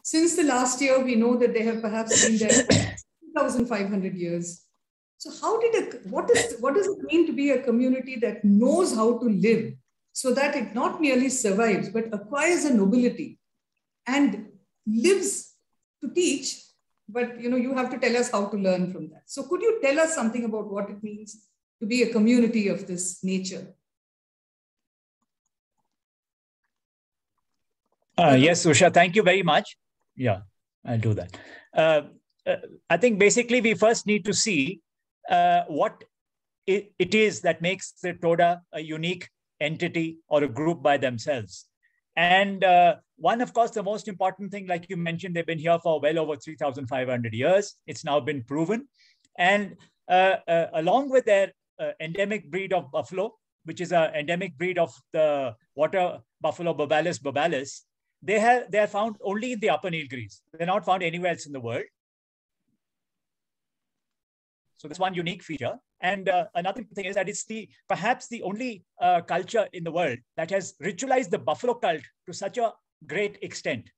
Since the last year, we know that they have perhaps been there for 2,500 years. So what does it mean to be a community that knows how to live so that it not merely survives, but acquires a nobility and lives to teach, but you have to tell us how to learn from that. So could you tell us something about what it means to be a community of this nature? Yes, Usha, thank you very much. Yeah, I'll do that. I think basically we first need to see what it is that makes the Toda a unique entity or a group by themselves. And one, of course, the most important thing, like you mentioned, they've been here for well over 3,500 years. It's now been proven. And along with their endemic breed of buffalo, which is an endemic breed of the water buffalo Bobalis bobalis, they are found only in the Upper Nilgiris. They're not found anywhere else in the world. So that's one unique feature. And another thing is that it's perhaps the only culture in the world that has ritualized the buffalo cult to such a great extent.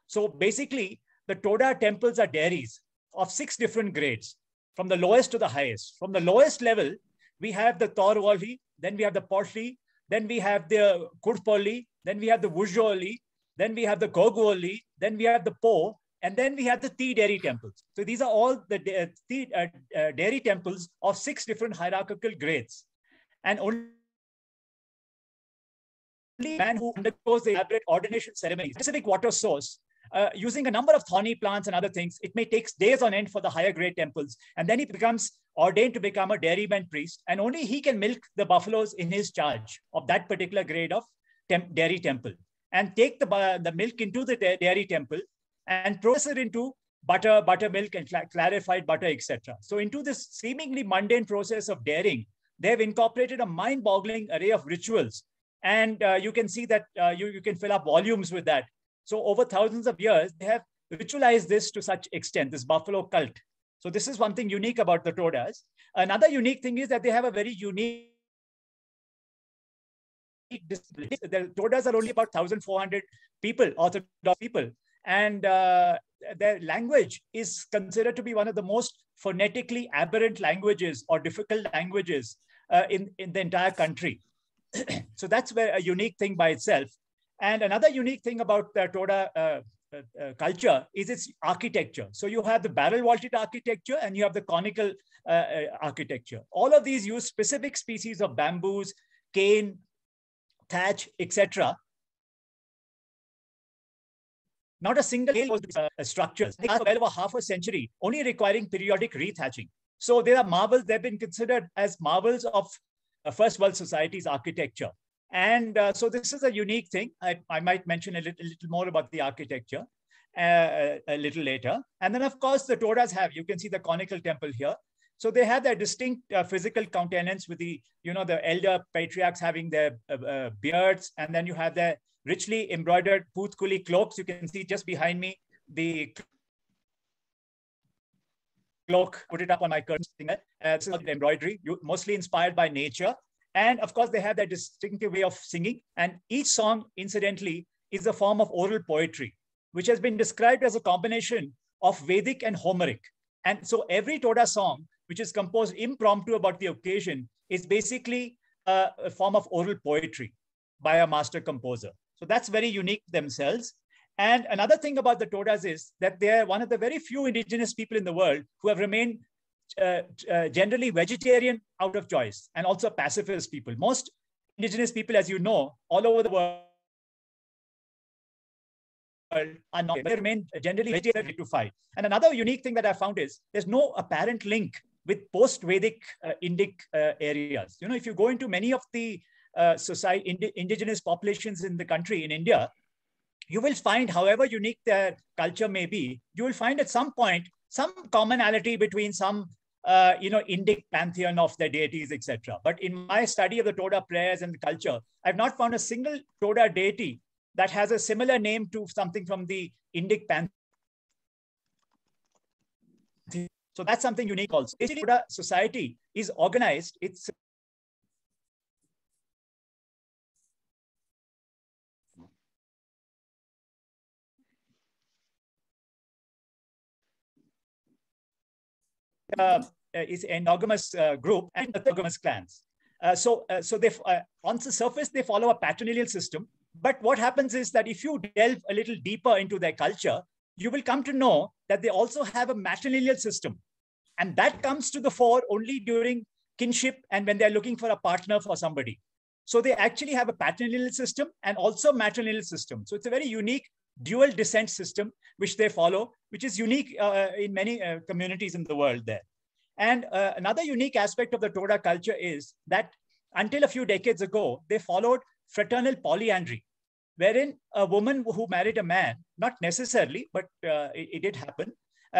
So basically, the Toda temples are dairies of 6 different grades, from the lowest to the highest. From the lowest level, we have the Torwali, then we have the Portli, then we have the Kurpoli, then we have the Wujoli, then we have the Goguoli, then we have the Po, and then we have the tea dairy temples. So these are all the dairy temples of 6 different hierarchical grades. And only man who undergoes the elaborate ordination ceremony, specific water source, using a number of thorny plants and other things, it may take days on end for the higher grade temples. And then he becomes ordained to become a dairyman priest. And only he can milk the buffaloes in his charge of that particular grade of dairy temple. And take the milk into the dairy temple and process it into buttermilk and clarified butter, etc. So into this seemingly mundane process of dairying, they've incorporated a mind-boggling array of rituals. And you can see that you can fill up volumes with that. So over thousands of years, they have ritualized this to such extent, this buffalo cult. So this is one thing unique about the Todas. Another unique thing is that they have a very unique the Todas are only about 1,400 people, Orthodox people. And their language is considered to be one of the most phonetically aberrant languages or difficult languages in the entire country. So that's a unique thing by itself. And another unique thing about the Toda culture is its architecture. So you have the barrel vaulted architecture and you have the conical architecture. All of these use specific species of bamboos, cane, thatch, etc. Not a single structure. They are well over half a century, only requiring periodic rethatching. So they are marvels. They've been considered as marvels of first world society's architecture. And so this is a unique thing. I might mention a little more about the architecture a little later. And then, of course, the Todas have, you can see the conical temple here. So they have their distinct physical countenance with the elder patriarchs having their beards. And then you have their richly embroidered Poothkuli cloaks. You can see just behind me, the cloak, put it up on my curtain. This is embroidery, mostly inspired by nature. And of course, they have their distinctive way of singing. And each song, incidentally, is a form of oral poetry, which has been described as a combination of Vedic and Homeric. And so every Toda song, which is composed impromptu about the occasion, is basically a form of oral poetry by a master composer. So that's very unique themselves. And another thing about the Todas is that they are one of the very few indigenous people in the world who have remained generally vegetarian out of choice, and also pacifist people. Most indigenous people, as you know, all over the world are not, they remain generally vegetarian to fight. And another unique thing that I found is there's no apparent link with post-Vedic Indic areas. If you go into many of the indigenous populations in the country, in India, you will find, however unique their culture may be, you will find at some point some commonality between some Indic pantheon of their deities, etc. But in my study of the Toda prayers and the culture, I've not found a single Toda deity that has a similar name to something from the Indic pantheon. So that's something unique also. Basically, Toda society is organized. It's is an endogamous group and endogamous clans. So they, on the surface, they follow a patrilineal system. But what happens is that if you delve a little deeper into their culture, you will come to know that they also have a matrilineal system. And that comes to the fore only during kinship and when they're looking for a partner for somebody. So they actually have a patrilineal system and also matrilineal system. So it's a very unique dual descent system which they follow, which is unique in many communities in the world there. And another unique aspect of the Toda culture is that until a few decades ago, they followed fraternal polyandry, wherein a woman who married a man, not necessarily, but it did happen,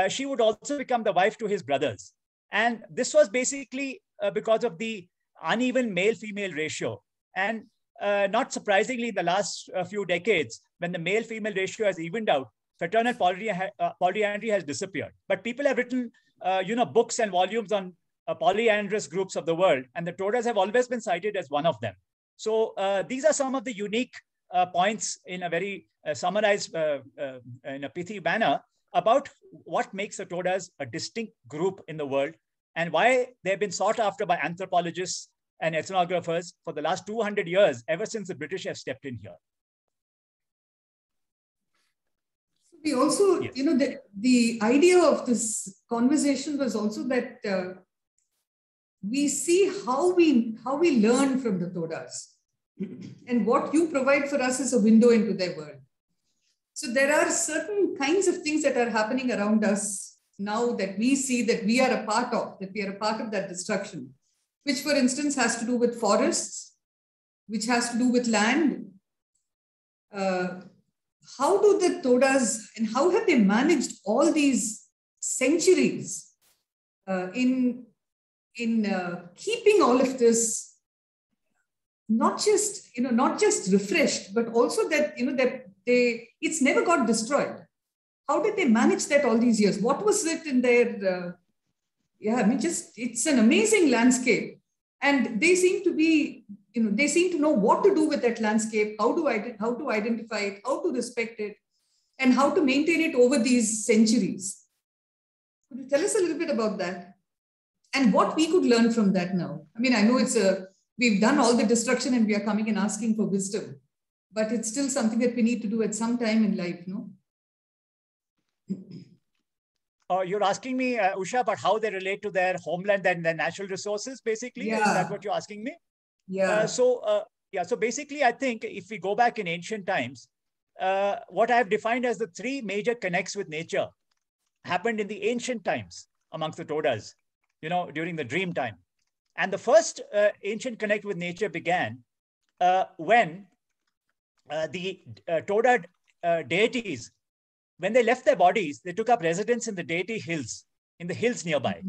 she would also become the wife to his brothers. And this was basically because of the uneven male-female ratio. And not surprisingly, in the last few decades, when the male-female ratio has evened out, fraternal polyandry has disappeared. But people have written books and volumes on polyandrous groups of the world, and the Todas have always been cited as one of them. So these are some of the unique points in a very summarized, in a pithy manner about what makes the Todas a distinct group in the world and why they've been sought after by anthropologists and ethnographers for the last 200 years, ever since the British have stepped in here. We also, yes. The idea of this conversation was also that we see how we learn from the Todas. And what you provide for us is a window into their world. So there are certain kinds of things that are happening around us now that we see that we are a part of, that destruction, which for instance has to do with forests, which has to do with land. How do the Todas, and how have they managed all these centuries in keeping all of this not just refreshed, but also that it's never got destroyed? How did they manage that all these years? What was it in their it's an amazing landscape, and they seem to be they seem to know what to do with that landscape, how to identify it, how to respect it, and how to maintain it over these centuries. Could you tell us a little bit about that and what we could learn from that now? I mean, I know we've done all the destruction and we are coming and asking for wisdom, but it's still something that we need to do at some time in life, no? You're asking me, Usha, about how they relate to their homeland and their natural resources, basically? Yeah. Is that what you're asking me? Yeah. So basically, I think if we go back in ancient times, what I've defined as the three major connects with nature happened in the ancient times amongst the Todas, during the dream time. And the first ancient connect with nature began when the Toda deities, when they left their bodies, they took up residence in the deity hills, in the hills nearby.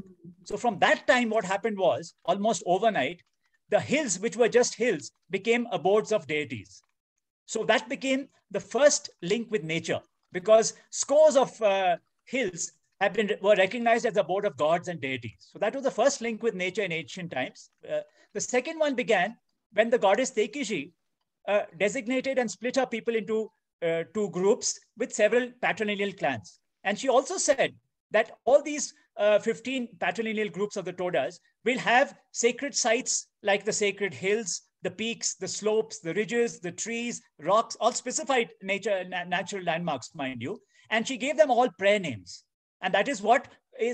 So from that time, what happened was, almost overnight, the hills, which were just hills, became abodes of deities. So that became the first link with nature, because scores of hills were recognized as the abode of gods and deities. So that was the first link with nature in ancient times. The second one began when the goddess Tekiji designated and split her people into two groups with several patrilineal clans. And she also said that all these 15 patrilineal groups of the Todas will have sacred sites like the sacred hills, the peaks, the slopes, the ridges, the trees, rocks, all specified natural landmarks, mind you. And she gave them all prayer names. And that is what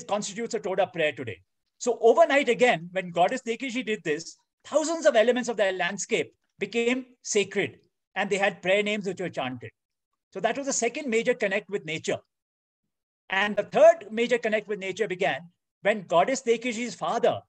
constitutes a Toda prayer today. So overnight again, when Goddess Tekiji did this, thousands of elements of their landscape became sacred, and they had prayer names which were chanted. So that was the second major connect with nature. And the third major connect with nature began when Goddess Tekiji's father,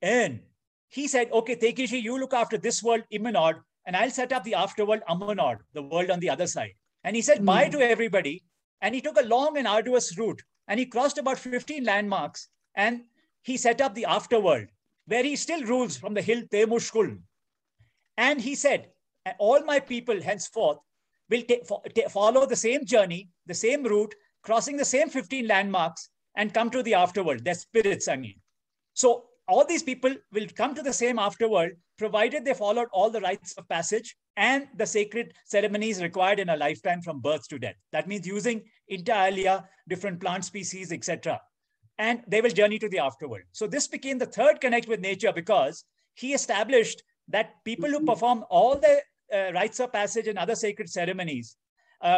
En, he said, okay, Tekiji, you look after this world, Imanod, and I'll set up the afterworld, Amanod, the world on the other side. And he said bye to everybody. And he took a long and arduous route, and he crossed about 15 landmarks, and he set up the afterworld, where he still rules from the hill Temushkuln. And he said, all my people henceforth will follow the same journey, the same route, crossing the same 15 landmarks, and come to the afterworld, their spirits, I mean. So all these people will come to the same afterworld, provided they followed all the rites of passage and the sacred ceremonies required in a lifetime from birth to death. That means using inter alia, different plant species, etc. and they will journey to the afterworld. So this became the third connect with nature, because he established that people who perform all the rites of passage and other sacred ceremonies,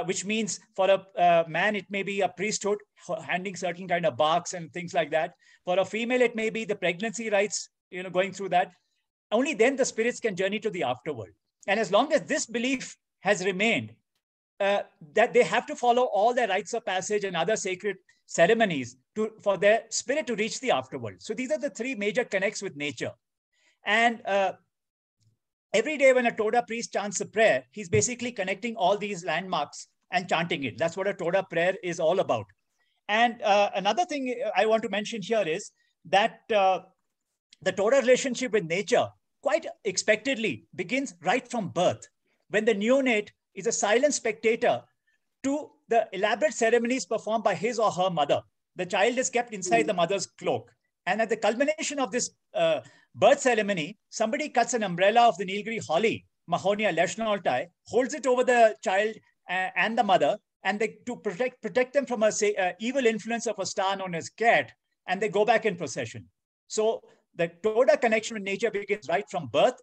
which means for a man, it may be a priesthood, handing certain kind of barks and things like that. For a female, it may be the pregnancy rites, going through that. Only then the spirits can journey to the afterworld. And as long as this belief has remained, that they have to follow all the rites of passage and other sacred ceremonies for their spirit to reach the afterworld. So these are the three major connects with nature. And every day when a Toda priest chants a prayer, he's basically connecting all these landmarks and chanting it. That's what a Toda prayer is all about. And another thing I want to mention here is that the Toda relationship with nature, quite expectedly, begins right from birth, when the neonate is a silent spectator to the elaborate ceremonies performed by his or her mother. The child is kept inside the mother's cloak. And at the culmination of this birth ceremony, somebody cuts an umbrella of the Nilgiri holly, Mahonia leschnoltai, holds it over the child and the mother, and to protect them from a evil influence of a star known as Ket, and they go back in procession. So the Toda connection with nature begins right from birth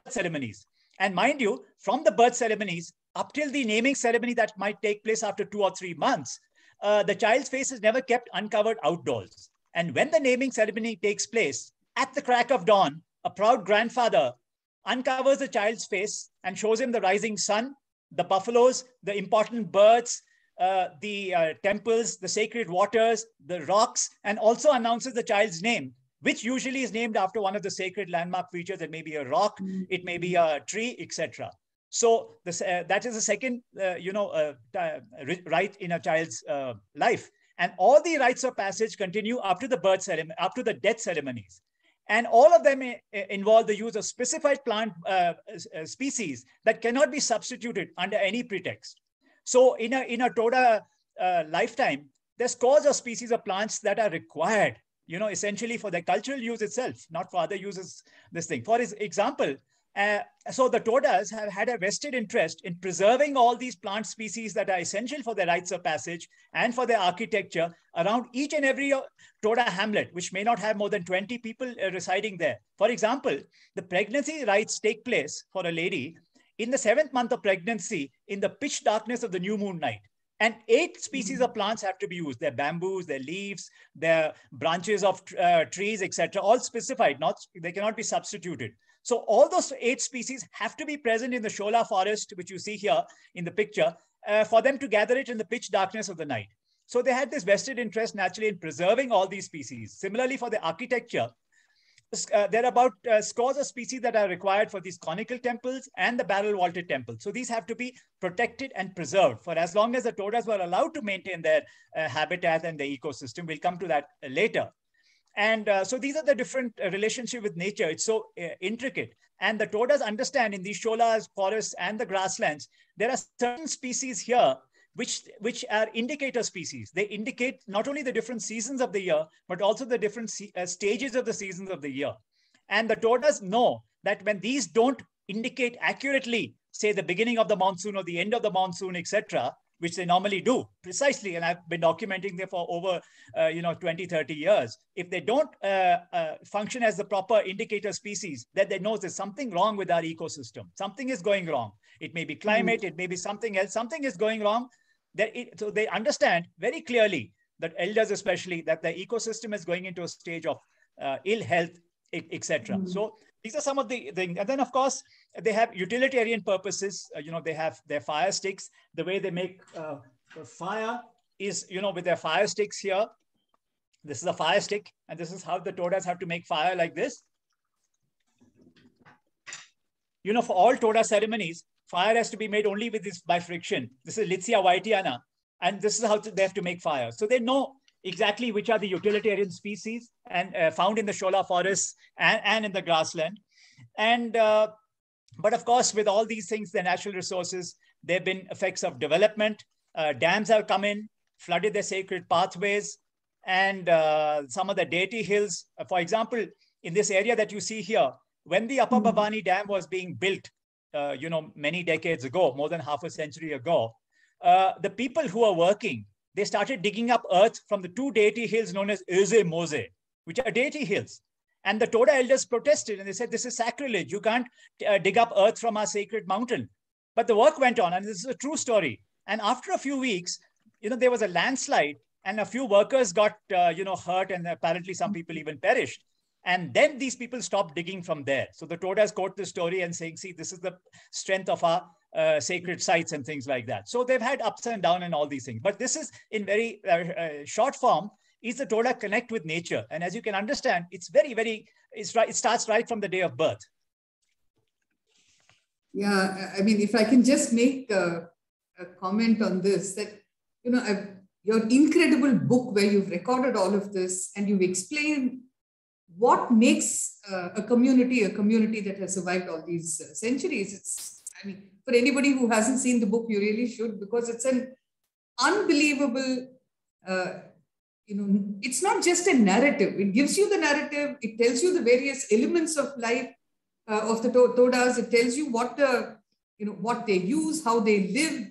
ceremonies. And mind you, from the birth ceremonies up till the naming ceremony that might take place after 2 or 3 months, the child's face is never kept uncovered outdoors. And when the naming ceremony takes place, at the crack of dawn, a proud grandfather uncovers the child's face and shows him the rising sun, the buffaloes, the important birds, the temples, the sacred waters, the rocks, and also announces the child's name, which usually is named after one of the sacred landmark features. It may be a rock, it may be a tree, etc. So that is the second, rite in a child's life. And all the rites of passage continue up to the birth ceremony, up to the death ceremonies. And all of them involve the use of specified plant species that cannot be substituted under any pretext. So in a Toda lifetime, there's scores of species of plants that are required, essentially for their cultural use itself, not for other uses, this thing. For example, so the Todas have had a vested interest in preserving all these plant species that are essential for their rites of passage and for their architecture around each and every Toda hamlet, which may not have more than 20 people residing there. For example, the pregnancy rites take place for a lady in the 7th month of pregnancy in the pitch darkness of the new moon night. And 8 species of plants have to be used. Their bamboos, their leaves, their branches of trees, etc. All specified, they cannot be substituted. So all those 8 species have to be present in the Shola forest, which you see here in the picture, for them to gather it in the pitch darkness of the night. So they had this vested interest naturally in preserving all these species. Similarly, for the architecture, there are about scores of species that are required for these conical temples and the barrel vaulted temples. So these have to be protected and preserved for as long as the Todas were allowed to maintain their habitat and the ecosystem. We'll come to that later. And so these are the different relationship with nature. It's so intricate. And the Todas understand in these Sholas, forests, and the grasslands, there are certain species here which are indicator species. They indicate not only the different seasons of the year, but also the different stages of the seasons of the year. And the Todas know that when these don't indicate accurately, say the beginning of the monsoon or the end of the monsoon, etc., which they normally do precisely, and I've been documenting them for over 20, 30 years. If they don't function as the proper indicator species, then they know there's something wrong with our ecosystem. Something is going wrong. It may be climate, it may be something else. Something is going wrong. So they understand very clearly, that elders especially, that the ecosystem is going into a stage of ill health, etc. So these are some of the things. And then, of course, they have utilitarian purposes. They have their fire sticks. The way they make fire is, with their fire sticks here. This is a fire stick. And this is how the Todas have to make fire like this. For all Toda ceremonies, fire has to be made only by friction. This is Litsya Vaitiana. And this is how they have to make fire. So they know exactly which are the utilitarian species and found in the Shola forests and in the grassland. And but of course, with all these things, the natural resources, there have been effects of development. Dams have come in, flooded their sacred pathways, and some of the deity hills. For example, in this area that you see here, when the Upper Bhavani Dam was being built, many decades ago, more than half a century ago, the people who are working they started digging up earth from the two deity hills known as Eze Mose, which are deity hills. And the Toda elders protested and they said, this is sacrilege. You can't dig up earth from our sacred mountain. But the work went on, and this is a true story. And after a few weeks, there was a landslide and a few workers got, hurt, and apparently some people even perished. And then these people stopped digging from there. So the Todas quote the story and saying, see, this is the strength of our sacred sites and things like that. So they've had ups and downs and all these things. But this is in very short form, is the Toda connect with nature. And as you can understand, it's very, very, it starts right from the day of birth. Yeah, I mean, if I can just make a comment on this, that, your incredible book where you've recorded all of this and you've explained what makes a community that has survived all these centuries. For anybody who hasn't seen the book, you really should, because it's an unbelievable, it's not just a narrative. It gives you the narrative. It tells you the various elements of life of the Todas. It tells you what they use, how they live,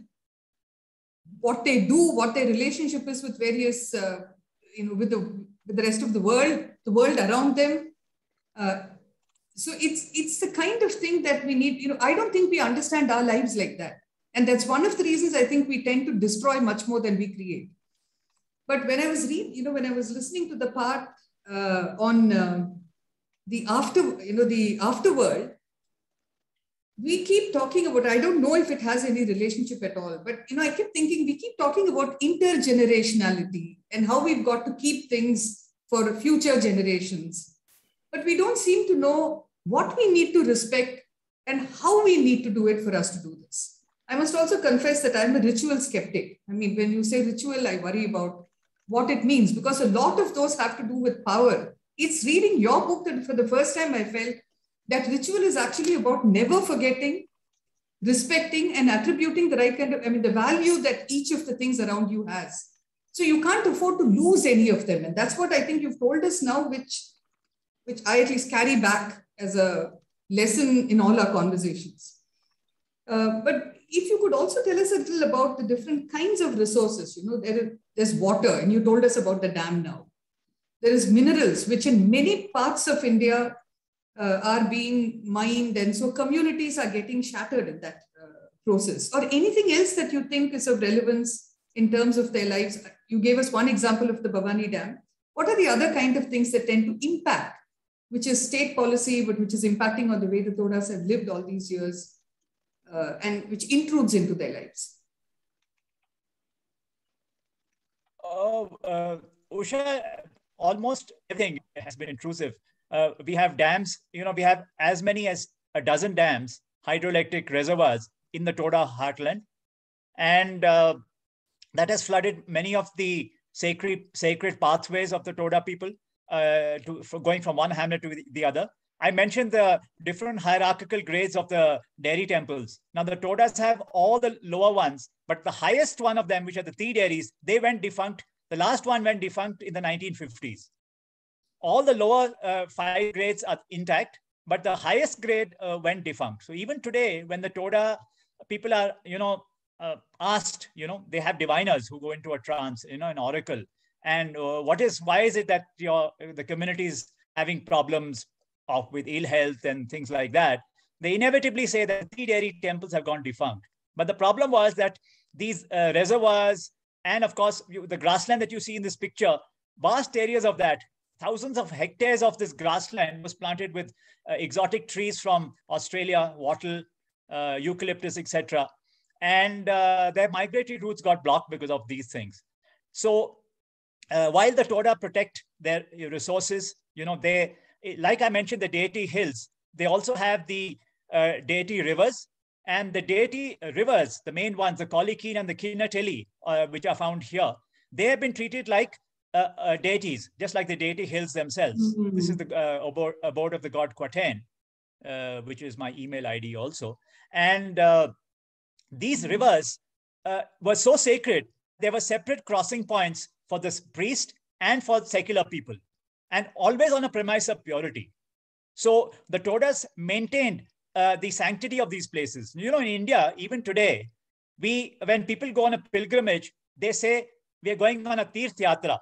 what they do, what their relationship is with various, with the rest of the world around them. So it's the kind of thing that we need. I don't think we understand our lives like that. And that's one of the reasons I think we tend to destroy much more than we create. But when I was listening to the part on the afterworld, we keep talking about, I don't know if it has any relationship at all, but I keep thinking, we keep talking about intergenerationality and how we've got to keep things for future generations. But we don't seem to know what we need to respect and how we need to do it for us to do this. I must also confess that I'm a ritual skeptic. When you say ritual, I worry about what it means, because a lot of those have to do with power. It's reading your book that for the first time I felt that ritual is actually about never forgetting, respecting, and attributing the right kind of, the value that each of the things around you has. So you can't afford to lose any of them. And that's what I think you've told us now, which I at least carry back as a lesson in all our conversations. But if you could also tell us a little about the different kinds of resources. There's water, and you told us about the dam now. There is minerals, which in many parts of India are being mined, and so communities are getting shattered in that process. Or anything else that you think is of relevance in terms of their lives? You gave us one example of the Bhavani Dam. What are the other kind of things that tend to impact, which is state policy, but which is impacting on the way the Todas have lived all these years, and which intrudes into their lives? Usha, almost everything has been intrusive. We have dams, we have as many as a dozen dams, hydroelectric reservoirs in the Toda heartland. And that has flooded many of the sacred pathways of the Toda people, going from one hamlet to the other. I mentioned the different hierarchical grades of the dairy temples. Now the Todas have all the lower ones, but the highest one of them, which are the three dairies, they went defunct. The last one went defunct in the 1950s. All the lower 5 grades are intact, but the highest grade went defunct. So even today, when the Toda people are, asked, they have diviners who go into a trance, an oracle. And why is it that the community is having problems with ill health and things like that? They inevitably say that 3 dairy temples have gone defunct. But the problem was that these reservoirs, and of course, the grassland that you see in this picture, vast areas of that, thousands of hectares of this grassland was planted with exotic trees from Australia, wattle, eucalyptus, etc. And their migratory routes got blocked because of these things. So while the Toda protect their resources, they, like I mentioned, the deity hills, they also have the deity rivers. And the deity rivers, the main ones, the Kolikeen and the Kinateli, which are found here, they have been treated like deities, just like the deity hills themselves. Mm-hmm. This is the abode of the god Quatain, which is my email ID also. And these rivers were so sacred, there were separate crossing points for the priest and for secular people, and always on a premise of purity. So the Todas maintained the sanctity of these places. In India, even today, when people go on a pilgrimage, they say, we are going on a Tirth Yatra.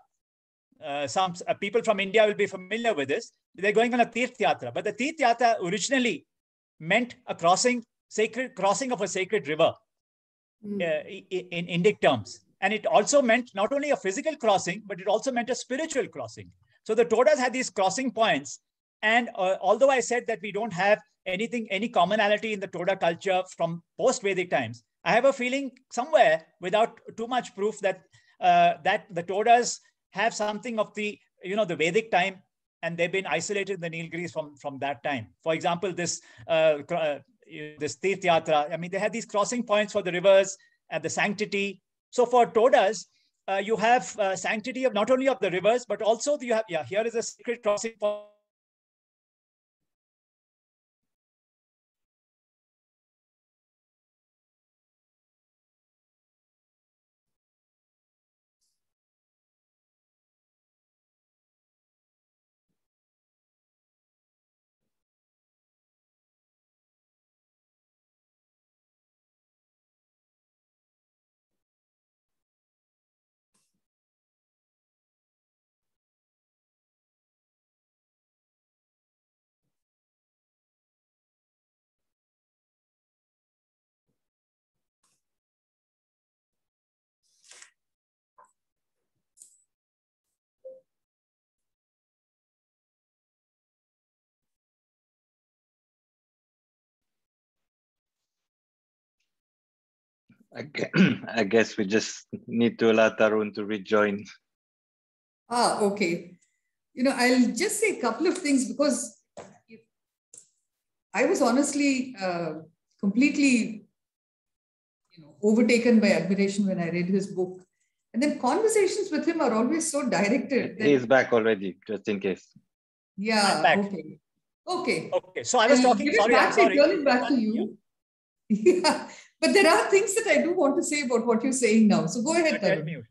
Some people from India will be familiar with this. They're going on a Tirth Yatra. But the Tirth Yatra originally meant a crossing of a sacred river in Indic terms. And it also meant not only a physical crossing, but it also meant a spiritual crossing. So the Todas had these crossing points. And although I said that we don't have any commonality in the Toda culture from post-Vedic times, I have a feeling somewhere, without too much proof, that that the Todas have something of the Vedic time, and they've been isolated in the Nilgiris from that time. For example, this Tirth Yatra, I mean, they had these crossing points for the rivers and the sanctity. So for Todas, you have sanctity of not only of the rivers, but also you have, here is a sacred crossing point. I guess we just need to allow Tarun to rejoin. Okay. I'll just say a couple of things, because I was honestly completely overtaken by admiration when I read his book. And then conversations with him are always so directed. He's back already, just in case. Yeah, okay. Okay, so I was talking, I'm sorry. Turning back to you. Yeah, but there are things that I do want to say about what you're saying now. So go ahead, Tarun.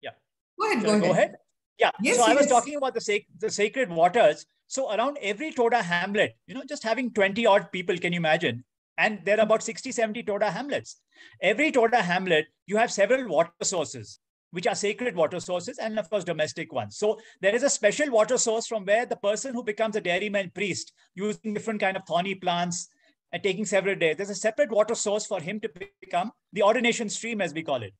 Yeah. Go ahead. Yeah, yes, so I was talking about the sacred waters. So around every Toda hamlet, just having 20 odd people, can you imagine? And there are about 60, 70 Toda hamlets. Every Toda hamlet, you have several water sources, which are sacred water sources, and of course, domestic ones. So there is a special water source from where the person who becomes a dairyman priest, using different kind of thorny plants and taking several days, there's a separate water source for him to become the ordination stream, as we call it.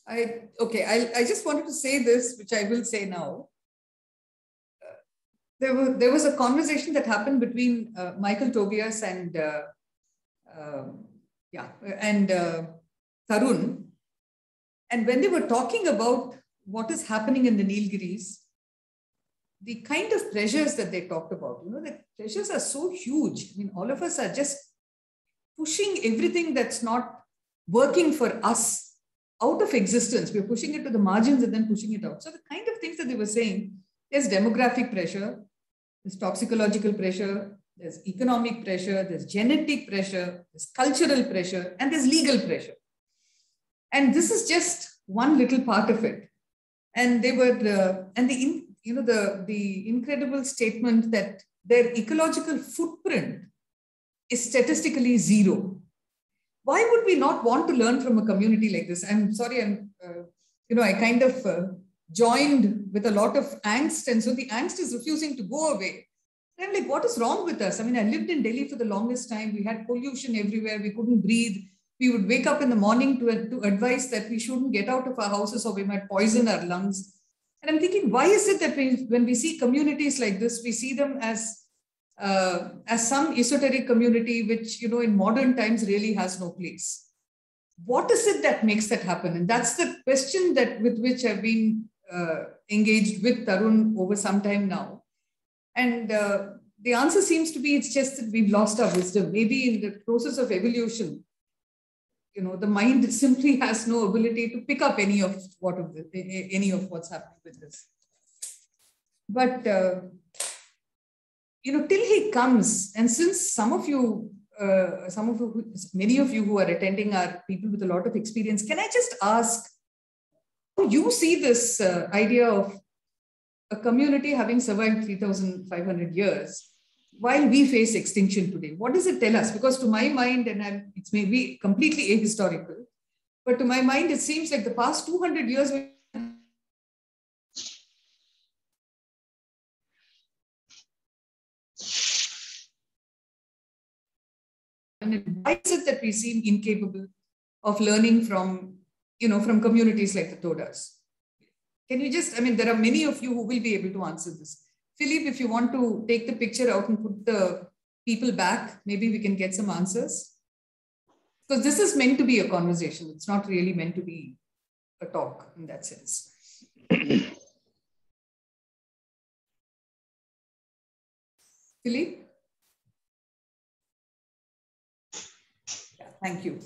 I just wanted to say this, which I will say now. There was a conversation that happened between Michael Tobias and Tarun. And when they were talking about what is happening in the Nilgiris, the kind of pressures that they talked about, the pressures are so huge. I mean, all of us are just pushing everything that's not working for us out of existence. We're pushing it to the margins and then pushing it out. So the kind of things that they were saying, there's demographic pressure, there's toxicological pressure, there's economic pressure, there's genetic pressure, there's cultural pressure, and there's legal pressure. And this is just one little part of it. And they were, the incredible statement that their ecological footprint is statistically zero. Why would we not want to learn from a community like this? I'm sorry, I kind of joined with a lot of angst. And so the angst is refusing to go away. And I'm like, what is wrong with us? I mean, I lived in Delhi for the longest time. We had pollution everywhere. We couldn't breathe. We would wake up in the morning to advise that we shouldn't get out of our houses or we might poison our lungs. And I'm thinking, why is it that when we see communities like this, we see them as some esoteric community, which, in modern times really has no place? What is it that makes that happen? And that's the question with which I've been engaged with Tarun over some time now. And the answer seems to be, it's just that we've lost our wisdom. Maybe in the process of evolution, the mind simply has no ability to pick up any of what's happening with this. But till he comes, and since many of you who are attending are people with a lot of experience, can I just ask, how you see this idea of a community having survived 3,500 years while we face extinction today? What does it tell us? Because to my mind, and it's maybe completely ahistorical, but to my mind, it seems like the past 200 years, and why is it that we seem incapable of learning from communities like the Todas? Can you just, there are many of you who will be able to answer this. Philippe, if you want to take the picture out and put the people back, maybe we can get some answers. Because this is meant to be a conversation. It's not really meant to be a talk in that sense. Philippe? Yeah, thank you.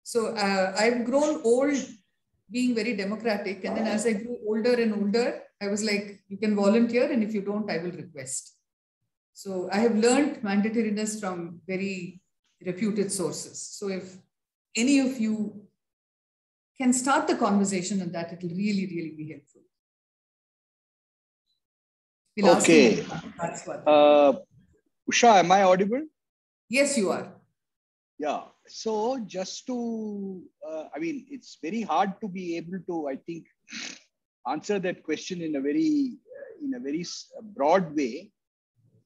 So I've grown old being very democratic. And then as I grew older and older, I was like, you can volunteer. And if you don't, I will request. So I have learned mandatoriness from very reputed sources. So if any of you can start the conversation on that, it will really, really be helpful. We'll okay. Usha, am I audible? Yes, you are. Yeah. So just to, it's very hard to be able to, I think, answer that question in a very broad way,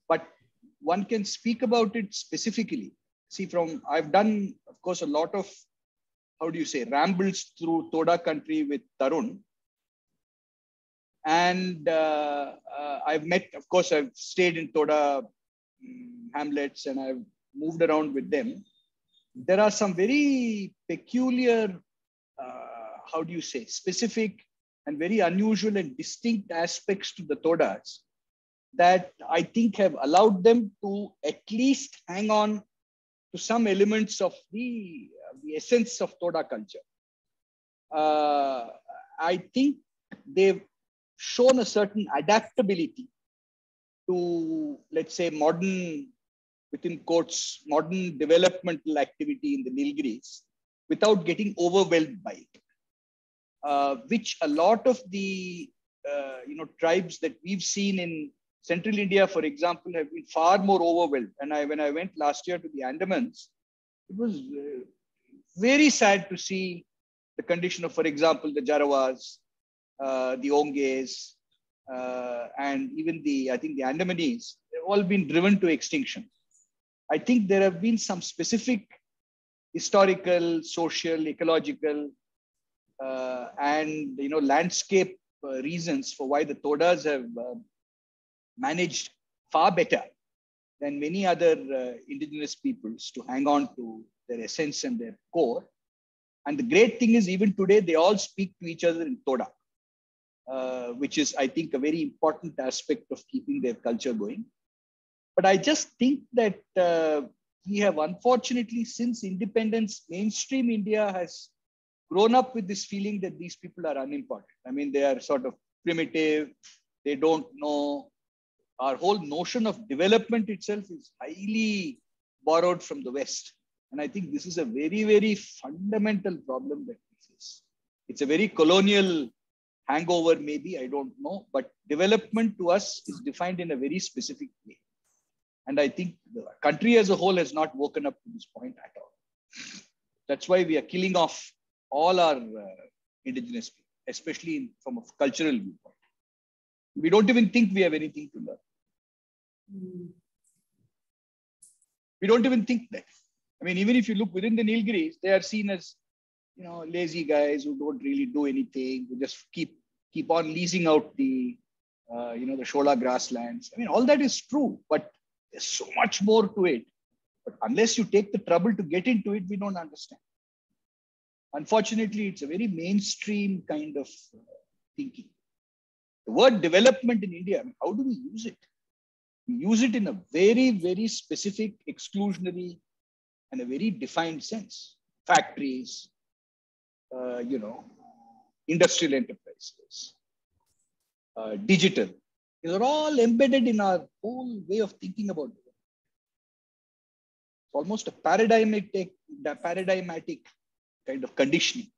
but one can speak about it specifically. See, I've done, of course, a lot of, rambles through Toda country with Tarun. And I've stayed in Toda hamlets and I've moved around with them. There are some very peculiar, specific and very unusual and distinct aspects to the Todas that I think have allowed them to at least hang on to some elements of the essence of Toda culture. I think they've shown a certain adaptability to, let's say, modern, within quotes, modern developmental activity in the Nilgiris without getting overwhelmed by it, which a lot of the tribes that we've seen in Central India, for example, have been far more overwhelmed. And when I went last year to the Andamans, it was very sad to see the condition of, for example, the Jarawas, the Onges, and even the Andamanese. They've all been driven to extinction. I think there have been some specific historical, social, ecological, and landscape reasons for why the Todas have managed far better than many other indigenous peoples to hang on to their essence and their core. And the great thing is, even today, they all speak to each other in Toda, which is, I think, a very important aspect of keeping their culture going. But I just think that we have, unfortunately, since independence, mainstream India has grown up with this feeling that these people are unimportant. They are sort of primitive. They don't know. Our whole notion of development itself is highly borrowed from the West. And I think this is a very, very fundamental problem that we face. It's a very colonial hangover, maybe, I don't know. But development to us is defined in a very specific way. And I think the country as a whole has not woken up to this point at all. That's why we are killing off all our indigenous people, especially from a cultural viewpoint. We don't even think we have anything to learn. We don't even think that. Even if you look within the Nilgiris, they are seen as, lazy guys who don't really do anything, who just keep keep on leasing out the the Shola grasslands. I mean, all that is true, but there's so much more to it. But unless you take the trouble to get into it, we don't understand. Unfortunately, it's a very mainstream kind of thinking. The word development in India, I mean, how do we use it? We use it in a very, very specific, exclusionary, and a very defined sense. Factories, industrial enterprises, digital. These are all embedded in our whole way of thinking about it. It's almost a paradigmatic kind of conditioning.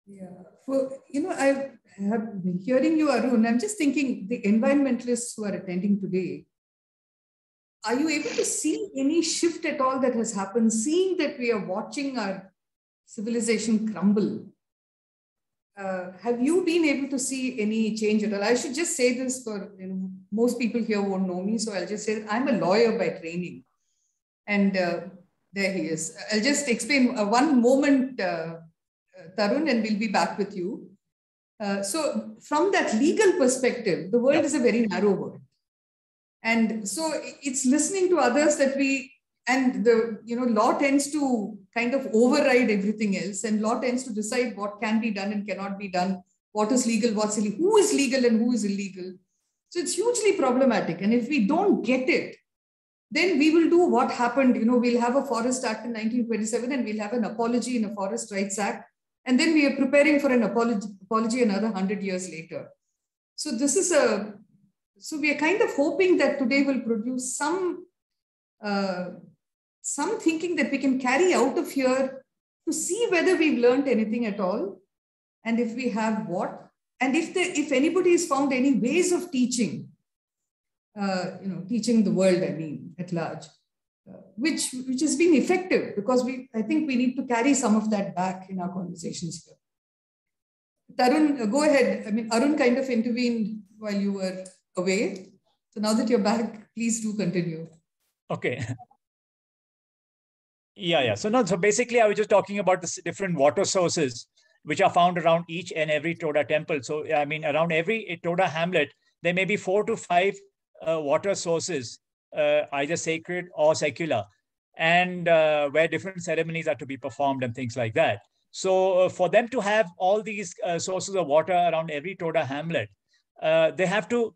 Yeah, I have been hearing you, Arun. I'm just thinking the environmentalists who are attending today, are you able to see any shift at all that has happened, seeing that we are watching our civilization crumble? Have you been able to see any change at all? I should just say this for, most people here won't know me, so I'll just say that I'm a lawyer by training. And there he is. I'll just explain one moment, Tarun, and we'll be back with you. So from that legal perspective, the world is a very narrow world. And so it's listening to others that law tends to kind of override everything else, and law tends to decide what can be done and cannot be done, what is legal, what's illegal, who is legal and who is illegal. So it's hugely problematic. And if we don't get it, then we will do what happened. We'll have a Forest Act in 1927 and we'll have an apology in a Forest Rights Act. And then we are preparing for an apology another 100 years later. So so we are kind of hoping that today will produce some thinking that we can carry out of here to see whether we've learned anything at all. And if we have, what? And if anybody has found any ways of teaching, teaching the world, at large, which has been effective, because I think we need to carry some of that back in our conversations here. Tarun, go ahead. Arun kind of intervened while you were away. So now that you're back, please do continue. Okay. Yeah. So basically I was just talking about the different water sources which are found around each and every Toda temple. So, around every Toda hamlet, there may be 4 to 5 water sources, either sacred or secular, and where different ceremonies are to be performed and things like that. So for them to have all these sources of water around every Toda hamlet, they have to,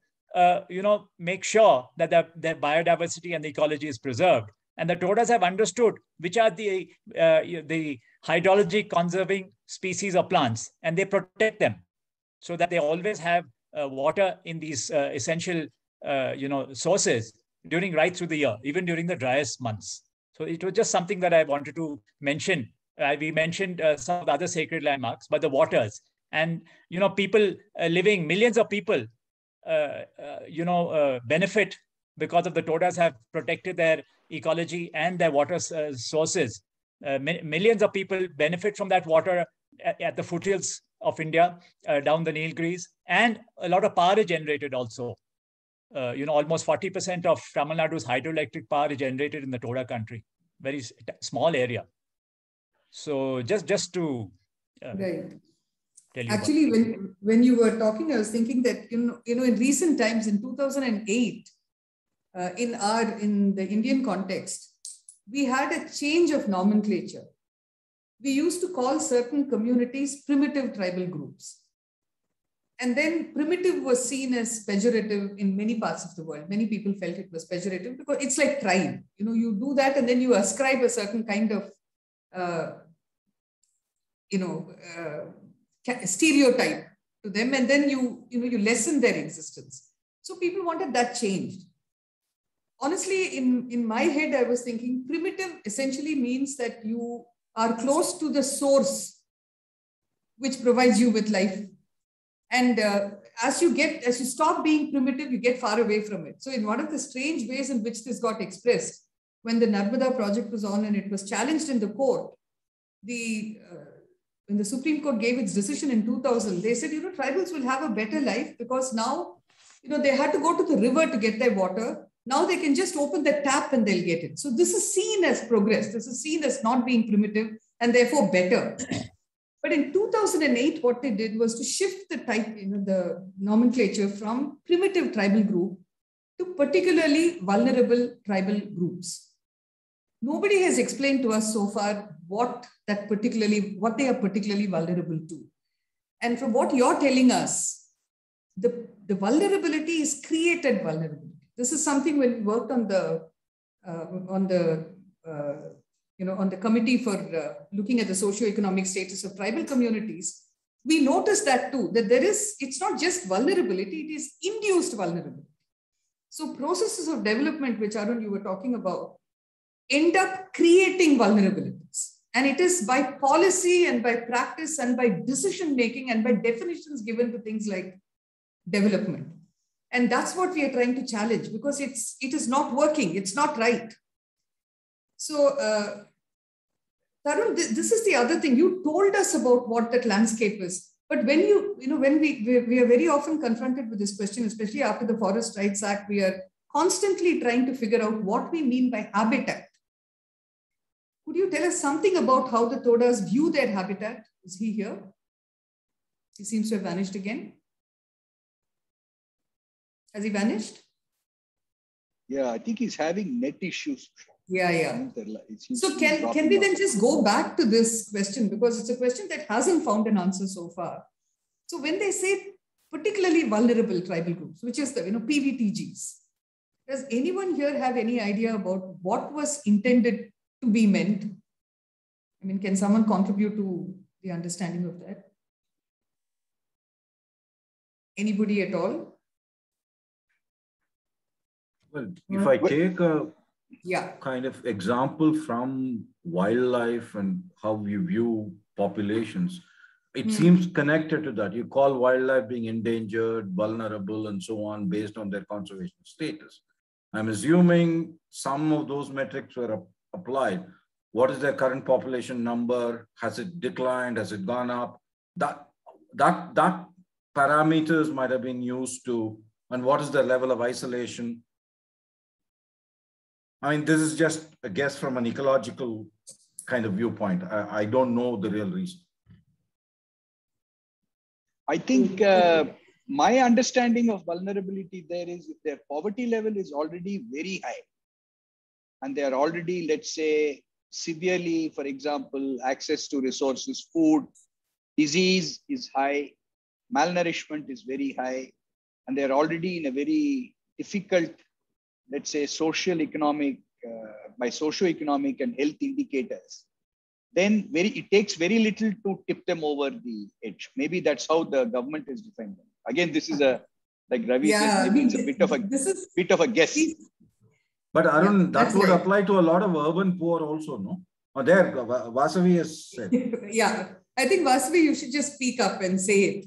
make sure that their biodiversity and the ecology is preserved. And the Todas have understood which are the hydrology conserving species of plants, and they protect them so that they always have water in these essential, sources right through the year, even during the driest months. So it was just something that I wanted to mention. We mentioned some of the other sacred landmarks, but the waters and, people living, millions of people, benefit because of the Todas have protected their ecology and their water sources. Millions of people benefit from that water at the foothills of India, down the Nilgiris, and a lot of power is generated also. Almost 40% of Tamil Nadu's hydroelectric power is generated in the Toda country, very small area. So just to right. Tell you. Actually, when you were talking, I was thinking that in recent times, in 2008, in the Indian context, we had a change of nomenclature. We used to call certain communities primitive tribal groups. And then primitive was seen as pejorative in many parts of the world. Many people felt it was pejorative because it's like tribe. You do that and then you ascribe a certain kind of, stereotype to them, and then you lessen their existence. So people wanted that changed. Honestly, in my head, I was thinking primitive essentially means that you are close to the source which provides you with life. And as you stop being primitive, you get far away from it. So in one of the strange ways in which this got expressed, when the Narmada project was on and it was challenged in the court, when the Supreme Court gave its decision in 2000, they said, tribals will have a better life because now, they had to go to the river to get their water. Now they can just open the tap and they'll get it. So this is seen as progress. This is seen as not being primitive and therefore better. But in 2008, what they did was to shift the type, the nomenclature from primitive tribal group to particularly vulnerable tribal groups. Nobody has explained to us so far what they are particularly vulnerable to. And from what you're telling us, the vulnerability is created vulnerability. This is something when we worked on the committee for looking at the socioeconomic status of tribal communities, we noticed that too, that it's not just vulnerability, it is induced vulnerability. So processes of development, which Arun, you were talking about, end up creating vulnerabilities. And it is by policy and by practice and by decision-making and by definitions given to things like development. And that's what we are trying to challenge, because it is not working, it's not right. So, Tarun, this is the other thing. You told us about what that landscape is. But when when we are very often confronted with this question, especially after the Forest Rights Act, we are constantly trying to figure out what we mean by habitat. Could you tell us something about how the Todas view their habitat? Is he here? He seems to have vanished again. Has he vanished? Yeah, I think he's having net issues. Yeah. So can we then just go back to this question, because it's a question that hasn't found an answer so far. So when they say particularly vulnerable tribal groups, which is the PVTGs, does anyone here have any idea about what was intended to be meant? I mean, can someone contribute to the understanding of that? Anybody at all? Well, if I take a yeah. kind of example from wildlife and how we view populations, it seems connected to that. You call wildlife being endangered, vulnerable, and so on based on their conservation status. I'm assuming some of those metrics were applied. What is their current population number? Has it declined? Has it gone up? That parameters might have been used to, and what is the level of isolation? I mean, this is just a guess from an ecological kind of viewpoint. I don't know the real reason. I think my understanding of vulnerability there is if their poverty level is already very high and they are already, let's say, severely, for example, access to resources, food, disease is high, malnourishment is very high, and they're already in a very difficult, let's say, socio-economic and health indicators, then it takes very little to tip them over the edge. Maybe that's how the government has defined them. Again, this is like Ravi said, maybe it's a bit of a guess. But Arun, that would apply to a lot of urban poor also, no? Oh, there, Vasavi has said. Yeah, I think Vasavi, you should just speak up and say it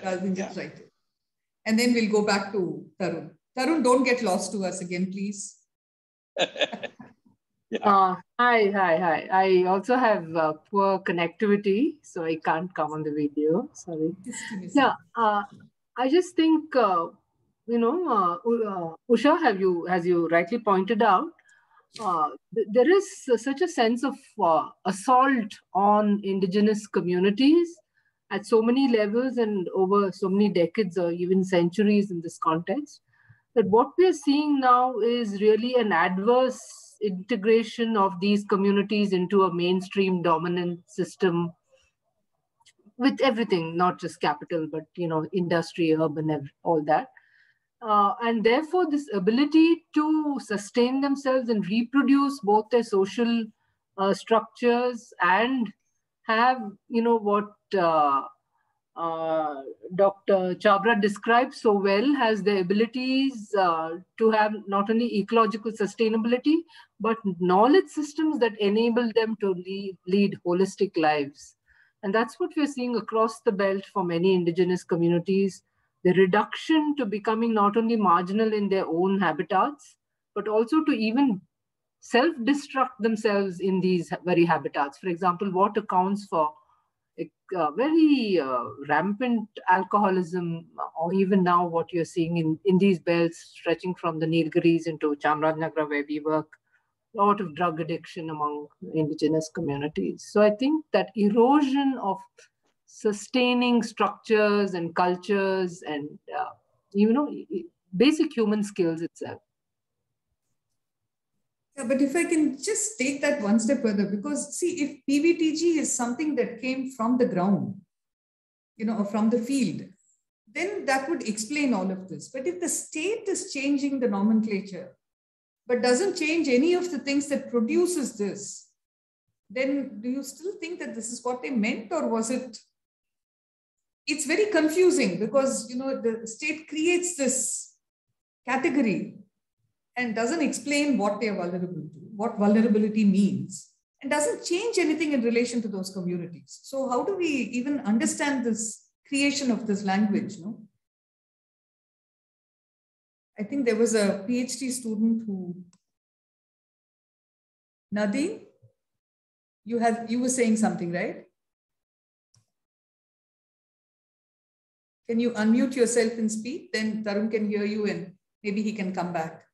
rather than just write it. And then we'll go back to Tarun. Tarun, don't get lost to us again, please. Hi. I also have poor connectivity, so I can't come on the video. Sorry. Yeah, I just think, Usha, as you rightly pointed out, there is such a sense of assault on indigenous communities at so many levels and over so many decades or even centuries in this context, that what we are seeing now is really an adverse integration of these communities into a mainstream dominant system with everything, not just capital, but industry, urban, all that. And therefore, this ability to sustain themselves and reproduce both their social structures and have, what Dr. Chabra described so well, has the abilities to have not only ecological sustainability, but knowledge systems that enable them to lead holistic lives. And that's what we're seeing across the belt for many indigenous communities, the reduction to becoming not only marginal in their own habitats, but also to even self-destruct themselves in these very habitats. For example, what accounts for very rampant alcoholism, or even now what you're seeing in these belts stretching from the Nilgiris into Chamarajanagar where we work, lot of drug addiction among indigenous communities. So I think that erosion of sustaining structures and cultures and, basic human skills itself. Yeah, but if I can just take that one step further, because see, if PVTG is something that came from the ground, or from the field, then that would explain all of this. But if the state is changing the nomenclature, but doesn't change any of the things that produces this, then do you still think that this is what they meant, or was it? It's very confusing because, the state creates this category and doesn't explain what they are vulnerable to, what vulnerability means, and doesn't change anything in relation to those communities. So how do we even understand this creation of this language? I think there was a PhD student who, Nadine, you were saying something, right? Can you unmute yourself and speak? Then Tarun can hear you and maybe he can come back.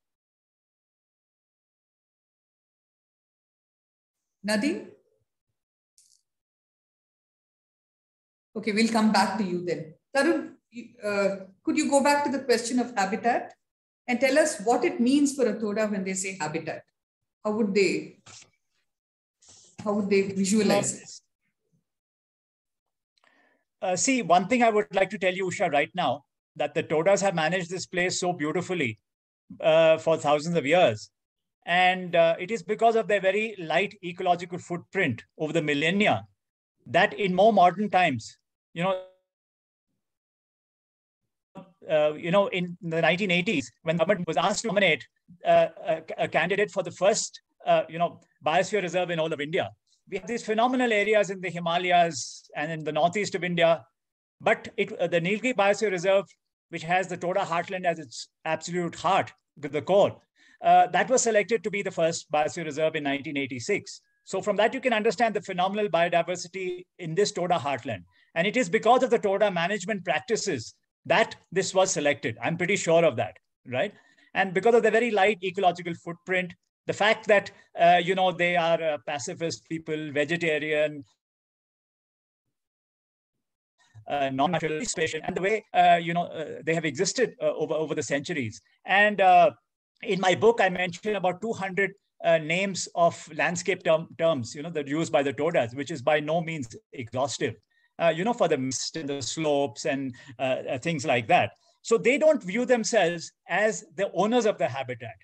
Nadine? Okay, we'll come back to you then. Tarun, could you go back to the question of habitat and tell us what it means for a Toda when they say habitat? How would they visualize it? See, one thing I would like to tell you, Usha, right now, that the Todas have managed this place so beautifully for thousands of years. And it is because of their very light ecological footprint over the millennia that in more modern times, in the 1980s, when the government was asked to nominate a candidate for the first, biosphere reserve in all of India, we have these phenomenal areas in the Himalayas and in the northeast of India. But the Nilgiri Biosphere Reserve, which has the Toda heartland as its absolute heart, the core, that was selected to be the first biosphere reserve in 1986. So from that, you can understand the phenomenal biodiversity in this Toda heartland. And it is because of the Toda management practices that this was selected. I'm pretty sure of that, right? And because of the very light ecological footprint, the fact that, they are pacifist people, vegetarian, non-natural participation, and the way, they have existed over the centuries. And in my book, I mentioned about 200 names of landscape terms, that are used by the Todas, which is by no means exhaustive, for the mist and the slopes and things like that. So they don't view themselves as the owners of the habitat,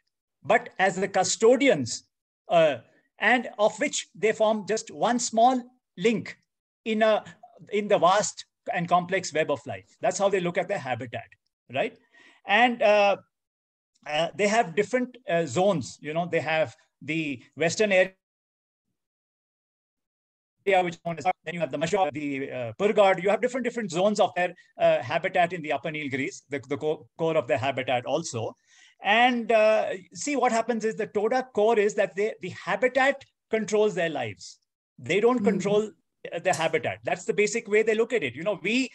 but as the custodians, and of which they form just one small link in the vast and complex web of life. That's how they look at their habitat, right? And they have different zones. They have the western area, which then you have the Mashur, the Purgad. You have different zones of their habitat in the Upper Nilgiris, the core of their habitat also. And see, what happens is the Toda core is that the habitat controls their lives. They don't control the habitat. That's the basic way they look at it. We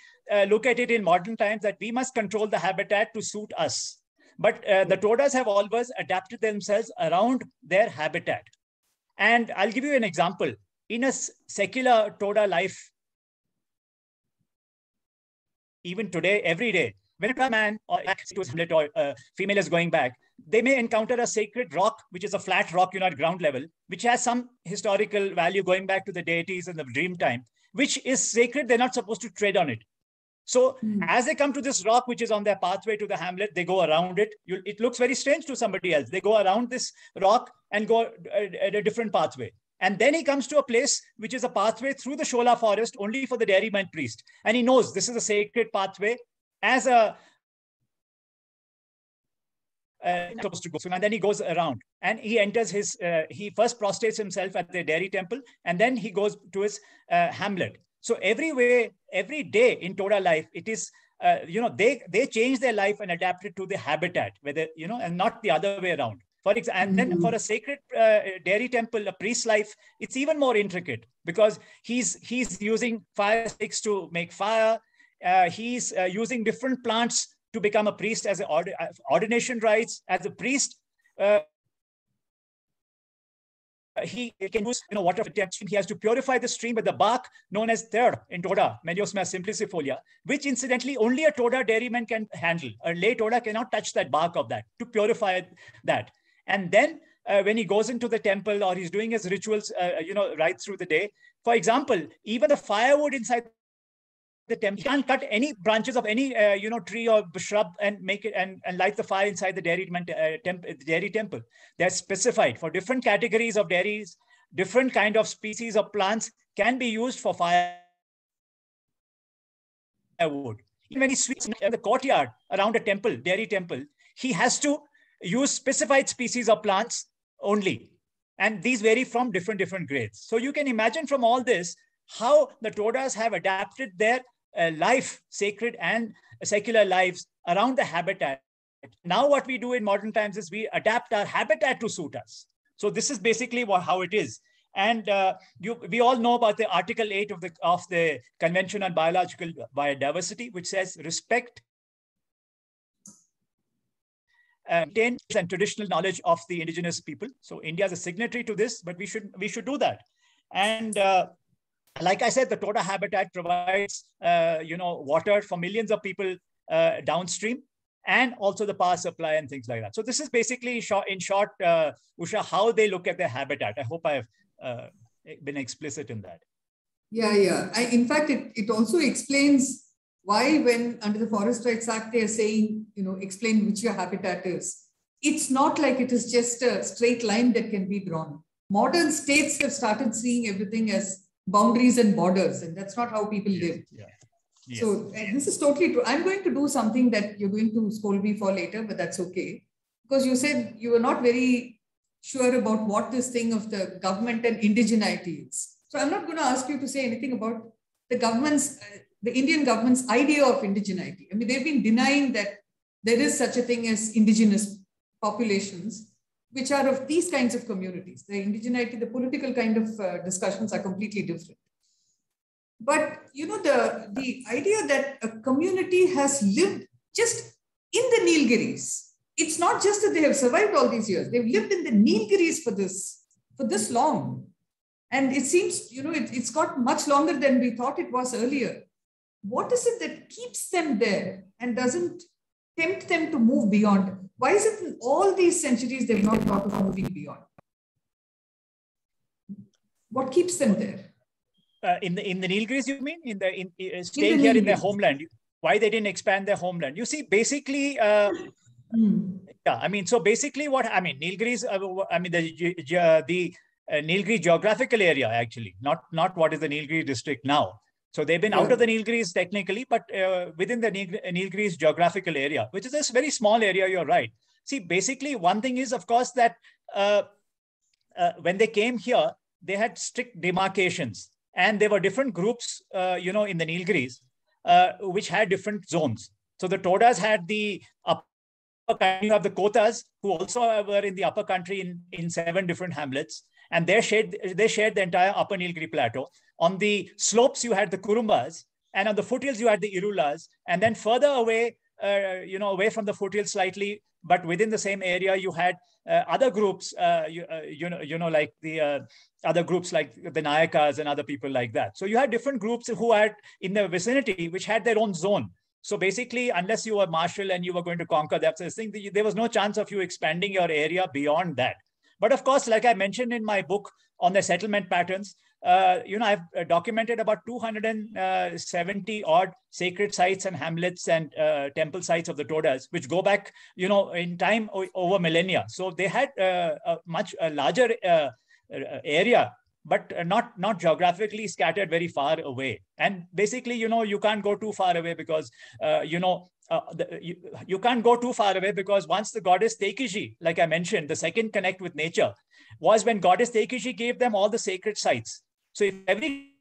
look at it in modern times that we must control the habitat to suit us. But the Todas have always adapted themselves around their habitat. And I'll give you an example. In a secular Toda life, even today, every day, when a man or a female is going back, they may encounter a sacred rock, which is a flat rock, at ground level, which has some historical value going back to the deities in the dream time, which is sacred. They're not supposed to tread on it. So as they come to this rock, which is on their pathway to the hamlet, they go around it. It looks very strange to somebody else. They go around this rock and go at a different pathway. And then he comes to a place which is a pathway through the Shola forest only for the dairyman priest. And he knows this is a sacred pathway as a supposed to go. And then he goes around and he enters he first prostrates himself at the dairy temple, and then he goes to his hamlet. So every day in Toda life, it is, they change their life and adapt it to the habitat, whether, and not the other way around. For example, and then for a sacred dairy temple, a priest's life, it's even more intricate because he's using fire sticks to make fire. He's using different plants to become a priest as ordination rites. As a priest, he can use water from the stream. He has to purify the stream with the bark known as third in Toda, Meliosma simplicifolia, which incidentally only a Toda dairyman can handle. A lay Toda cannot touch that bark of that to purify that. And then when he goes into the temple or he's doing his rituals, right through the day, for example, even the firewood inside the temple, he can't cut any branches of any tree or shrub and make it and light the fire inside the dairy temple. They're specified for different categories of dairies. Different kind of species of plants can be used for firewood. Even when he sweeps in the courtyard around a temple, dairy temple, he has to use specified species of plants only. And these vary from different grades. So you can imagine from all this how the Todas have adapted their life, sacred and secular lives around the habitat. Now what we do in modern times is we adapt our habitat to suit us. So this is basically how it is. And we all know about the Article 8 of the Convention on Biological Biodiversity, which says respect and traditional knowledge of the indigenous people. So India is a signatory to this, but we should do that. And like I said, the Toda habitat provides water for millions of people downstream, and also the power supply and things like that. So this is basically, in short, Usha, how they look at their habitat. I hope I have been explicit in that. Yeah. In fact, it also explains why, when under the Forest Rights Act, they are saying, explain which your habitat is. It's not like it is just a straight line that can be drawn. Modern states have started seeing everything as boundaries and borders, and that's not how people live. Yeah. Yes. So this is totally true. I'm going to do something that you're going to scold me for later, but that's okay. Because you said you were not very sure about what this thing of the government and indigeneity is. So I'm not going to ask you to say anything about the Indian government's idea of indigeneity. I mean, they've been denying that there is such a thing as indigenous populations, which are of these kinds of communities. The indigeneity, the political kind of discussions are completely different. But, the idea that a community has lived just in the Nilgiris, it's not just that they have survived all these years. They've lived in the Nilgiris for this long. And it seems, it's got much longer than we thought it was earlier. What is it that keeps them there and doesn't tempt them to move beyond? Why is it in all these centuries they've not thought of moving beyond? What keeps them there? In the Nilgiris, you mean? Staying here in their homeland? Why they didn't expand their homeland? You see, basically, so basically Nilgiris, the Nilgiri geographical area, actually, not what is the Nilgiri district now. So they've been out of the Nilgiris technically, but within the Nilgiris geographical area, which is a very small area, you're right. See, basically, one thing is, of course, that when they came here, they had strict demarcations. And there were different groups, in the Nilgiris, which had different zones. So the Todas had the upper country, you have the Kotas, who also were in the upper country in 7 different hamlets. And they shared the entire upper Nilgiri plateau. On the slopes, you had the Kurumbas. And on the foothills, you had the Irulas. And then further away, away from the foothills slightly, but within the same area, you had other groups, like the other groups like the Nayakas and other people like that. So you had different groups who had in the vicinity, which had their own zone. So basically, unless you were martial and you were going to conquer that thing, there was no chance of you expanding your area beyond that. But of course, like I mentioned in my book on the settlement patterns, I've documented about 270 odd sacred sites and hamlets and temple sites of the Todas, which go back, in time over millennia. So they had a much larger area, but not geographically scattered very far away. And basically, you can't go too far away because, you can't go too far away because once the goddess Tekiji, like I mentioned, the second connect with nature, was when goddess Tekiji gave them all the sacred sites. So if every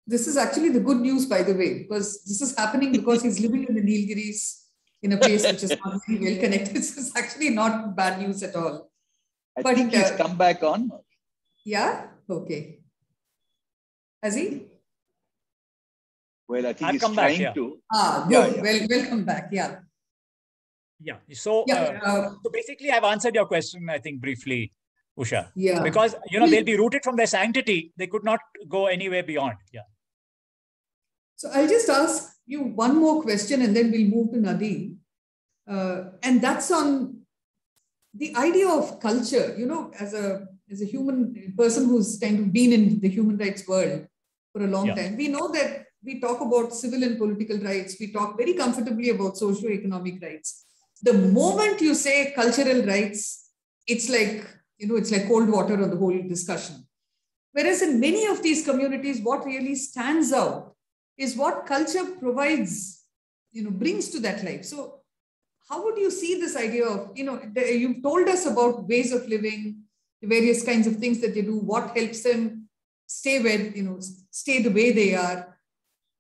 This is actually the good news, by the way, because this is happening because he's living in the Nilgiris in a place which is not very well connected. This is actually not bad news at all. I think he's come back on. Yeah? Okay. Has he? Well, I think he's trying to. Ah, good. Yeah. Well, welcome back. Yeah. Yeah. So, so basically, I've answered your question, I think, briefly, Usha. Yeah. Because, they'll be rooted from their sanctity. They could not go anywhere beyond. Yeah. So I'll just ask you one more question and then we'll move to Nadeem. And that's on the idea of culture, as a human person who's kind of been in the human rights world for a long time. We know that we talk about civil and political rights. We talk very comfortably about socio-economic rights. The moment you say cultural rights, it's like, it's like cold water on the whole discussion. Whereas in many of these communities, what really stands out is what culture provides, brings to that life. So how would you see this idea of, you've told us about ways of living, the various kinds of things that they do, what helps them stay where, stay the way they are.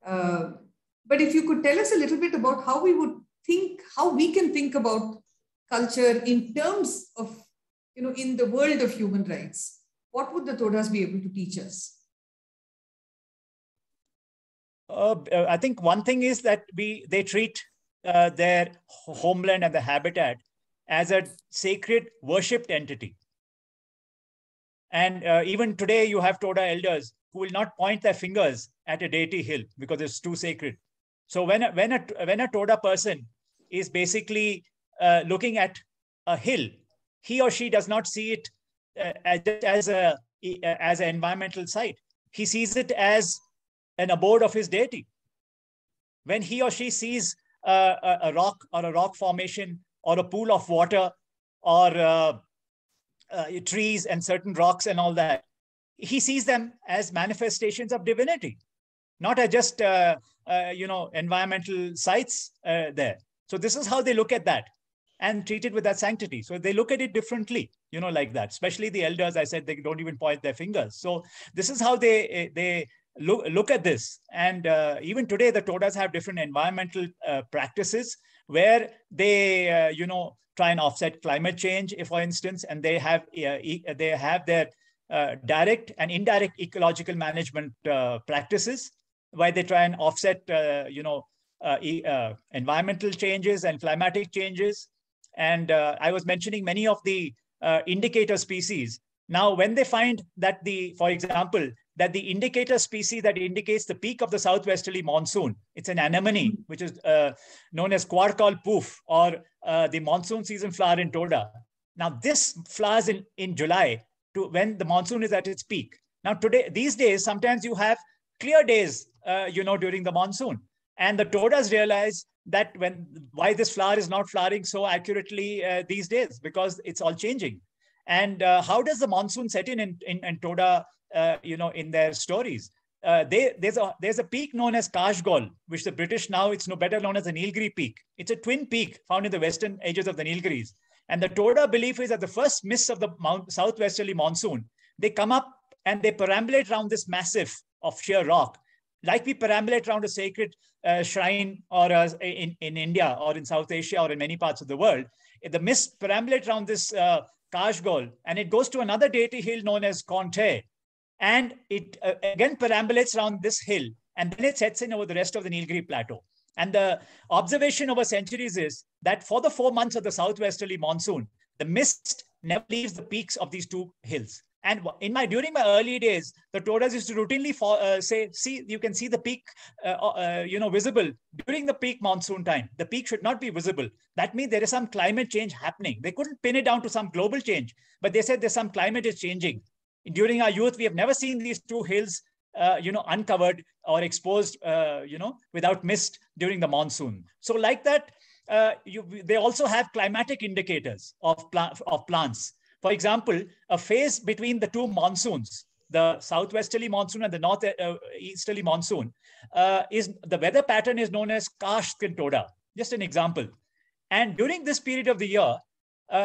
But if you could tell us a little bit about how we can think about culture in terms of, in the world of human rights, what would the Todas be able to teach us? I think one thing is that they treat their homeland and the habitat as a sacred worshipped entity. And even today, you have Toda elders who will not point their fingers at a deity hill because it's too sacred. So when a Toda person is basically looking at a hill, he or she does not see it as an environmental site. He sees it as an abode of his deity. When he or she sees a rock or a rock formation or a pool of water or trees and certain rocks and all that, he sees them as manifestations of divinity, not as just environmental sites there. So this is how they look at that and treat it with that sanctity. So they look at it differently, like that. Especially the elders, I said, they don't even point their fingers. So this is how they look at this. And even today, the Todas have different environmental practices where they, try and offset climate change, for instance, and they have their direct and indirect ecological management practices where they try and offset, environmental changes and climatic changes. And I was mentioning many of the indicator species. Now, when they find that for example, that the indicator species that indicates the peak of the southwesterly monsoon, it's an anemone, which is known as Quarkal poof, or the monsoon season flower in Toda. Now, this flowers in July to when the monsoon is at its peak. Now, these days, sometimes you have clear days, during the monsoon. And the Todas realize that why this flower is not flowering so accurately these days, because it's all changing. And how does the monsoon set in Toda, in their stories? There's a peak known as Kashgol, which the British now, it's no better known as the Nilgiri peak. It's a twin peak found in the western edges of the Nilgiris. And the Toda belief is that the first mists of the southwesterly monsoon, they come up and they perambulate around this massif of sheer rock, like we perambulate around a sacred shrine or in India or in South Asia or in many parts of the world. The mist perambulates around this Kashgol, and it goes to another deity hill known as Conte. And it again perambulates around this hill, and then it sets in over the rest of the Nilgiri plateau. And the observation over centuries is that for the 4 months of the southwesterly monsoon, the mist never leaves the peaks of these two hills. And during my early days, the Todas used to routinely say, see, you can see the peak, visible during the peak monsoon time. The peak should not be visible. That means there is some climate change happening. They couldn't pin it down to some global change, but they said there's some climate is changing. During our youth, we have never seen these two hills, uncovered or exposed, without mist during the monsoon. So like that, they also have climatic indicators of plants. For example, a phase between the two monsoons, the southwesterly monsoon and the northeasterly monsoon, the weather pattern is known as Kashk in Toda. Just an example. And during this period of the year,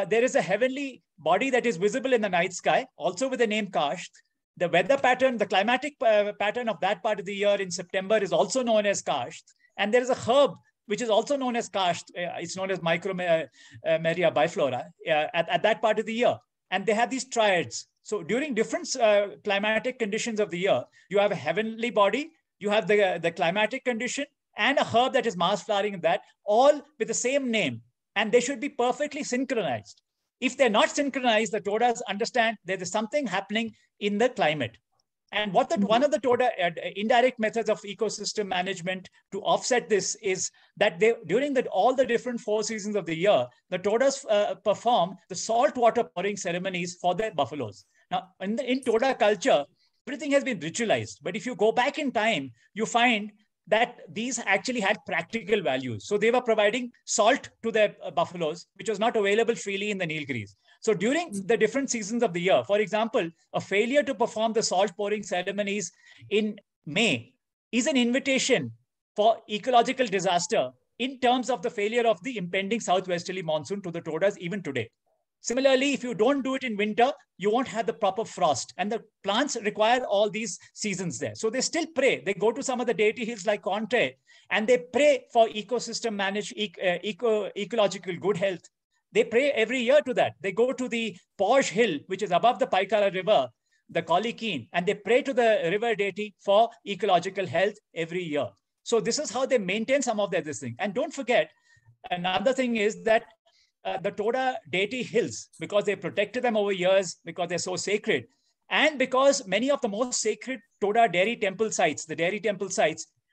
there is a heavenly body that is visible in the night sky, also with the name Kasht. The weather pattern, the climatic pattern of that part of the year in September is also known as Kasht. And there is a herb which is also known as Kasht. It's known as Micromeria biflora at that part of the year. And they have these triads. So during different climatic conditions of the year, you have a heavenly body, you have the climatic condition, and a herb that is mass flowering in that, all with the same name. And they should be perfectly synchronized. If they're not synchronized, the Todas understand there is something happening in the climate. And what one of the Toda indirect methods of ecosystem management to offset this is that during all the different 4 seasons of the year, the Todas perform the saltwater pouring ceremonies for their buffaloes. Now, in Toda culture, everything has been ritualized. But if you go back in time, you find that these actually had practical values. So they were providing salt to their buffaloes, which was not available freely in the Nilgiris. So during the different seasons of the year, for example, a failure to perform the salt pouring ceremonies in May is an invitation for ecological disaster in terms of the failure of the impending southwesterly monsoon to the Todas even today. Similarly, if you don't do it in winter, you won't have the proper frost. And the plants require all these seasons there. So they still pray. They go to some of the deity hills like Conte, and they pray for ecosystem managed, ecological good health. They pray every year to that. They go to the Posh Hill, which is above the Paikara River, the Kolikeen, and they pray to the river deity for ecological health every year. So this is how they maintain some of this thing. And don't forget, another thing is that the Toda deity hills, because they protected them over years, because they're so sacred, and because many of the most sacred Toda dairy temple sites, the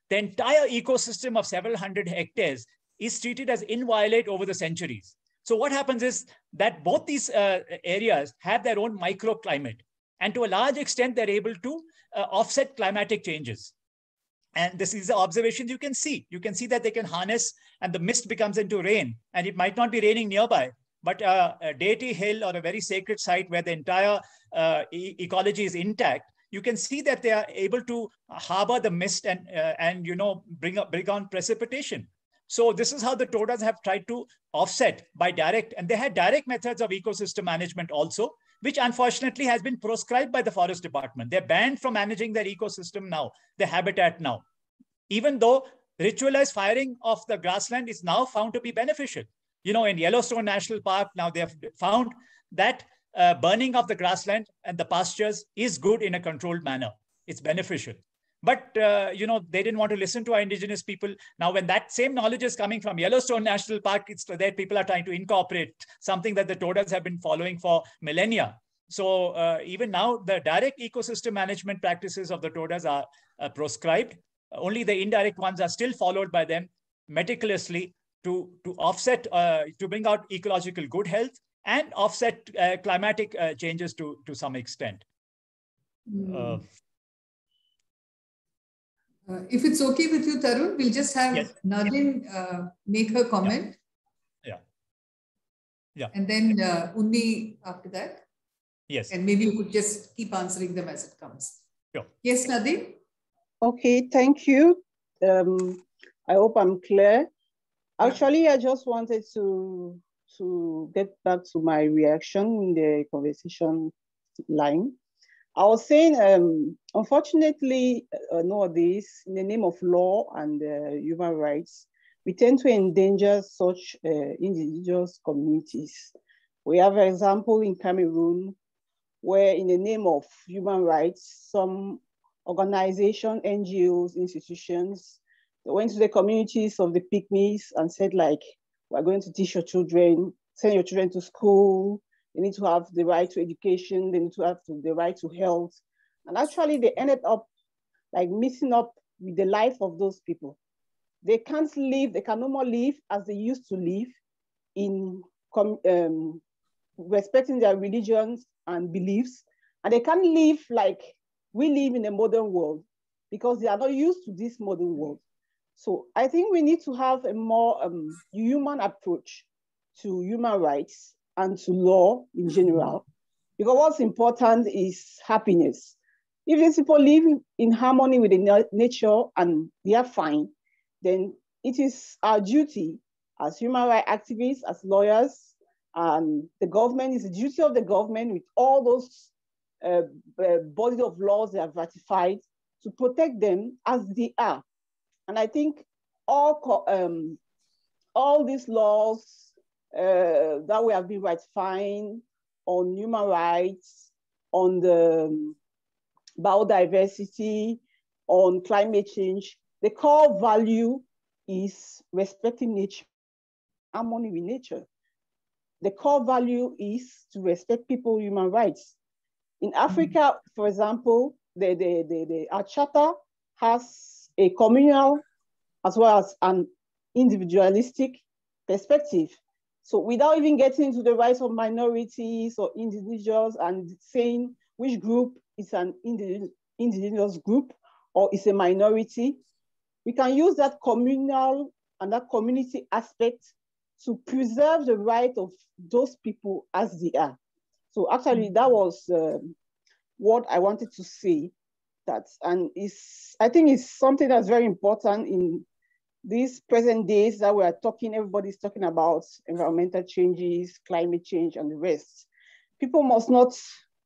entire ecosystem of several hundred hectares is treated as inviolate over the centuries. So what happens is that both these areas have their own microclimate, and to a large extent, they're able to offset climatic changes. And this is the observations you can see. You can see that they can harness, and the mist becomes into rain, and it might not be raining nearby, but a deity hill or a very sacred site where the entire ecology is intact, you can see that they are able to harbor the mist and bring on precipitation. So this is how the Todas have tried to offset by direct, and they had direct methods of ecosystem management also, which unfortunately has been proscribed by the Forest Department. They're banned from managing their ecosystem now, their habitat now, even though ritualized firing of the grassland is now found to be beneficial. In Yellowstone National Park, now they have found that burning of the grassland and the pastures is good in a controlled manner. It's beneficial. But, they didn't want to listen to our indigenous people. Now, when that same knowledge is coming from Yellowstone National Park, it's there people are trying to incorporate something that the Todas have been following for millennia. So even now, the direct ecosystem management practices of the Todas are proscribed. Only the indirect ones are still followed by them meticulously to offset, to bring out ecological good health and offset climatic changes to some extent. If it's okay with you, Tarun, we'll just have Nadine make her comment. Yeah. And then Unni after that. Yes. And maybe you could just keep answering them as it comes. Sure. Yes, Nadine? Okay, thank you. I hope I'm clear. Actually, I just wanted to get back to my reaction in the conversation line. I was saying, unfortunately, nowadays, in the name of law and human rights, we tend to endanger such indigenous communities. We have an example in Cameroon, where in the name of human rights, some organizations, NGOs, institutions, they went to the communities of the Pygmies and said, like, we're going to teach your children, send your children to school, they need to have the right to education, they need to have the right to health. And actually they ended up like messing up with the life of those people. They can't live, they can no more live as they used to live in respecting their religions and beliefs. And they can't live like we live in a modern world because they are not used to this modern world. So I think we need to have a more human approach to human rights and to law in general, because what's important is happiness. If these people live in harmony with the nature and they are fine, then it is our duty as human rights activists, as lawyers, and the government, is the duty of the government with all those bodies of laws they have ratified to protect them as they are. And I think all these laws that we have been ratifying on human rights, on the biodiversity, on climate change, the core value is respecting nature, harmony with nature. The core value is to respect people's human rights. In Africa, for example, our charter has a communal as well as an individualistic perspective. So without even getting into the rights of minorities or individuals and saying which group is an indigenous group or is a minority, we can use that communal and that community aspect to preserve the right of those people as they are. So actually that was what I wanted to say. And I think it's something that's very important in these present days that we are talking, everybody's talking about environmental changes, climate change, and the rest. People must not,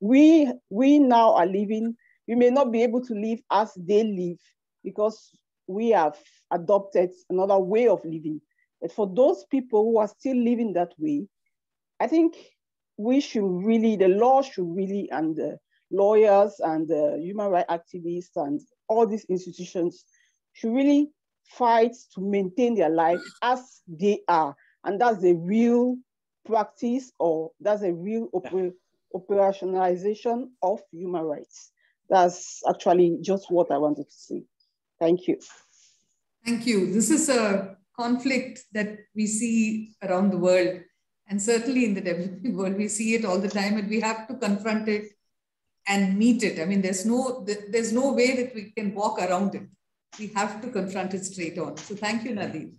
we now are living, we may not be able to live as they live because we have adopted another way of living. But for those people who are still living that way, I think we should really, the law should really, and the lawyers and the human rights activists and all these institutions should really fight to maintain their life as they are. And that's the real practice, or that's a real operationalization of human rights. That's actually just what I wanted to say. Thank you. Thank you. This is a conflict that we see around the world, and certainly in the developing world, we see it all the time, and we have to confront it and meet it. I mean, there's no way that we can walk around it. We have to confront it straight on. So thank you, Nadeem.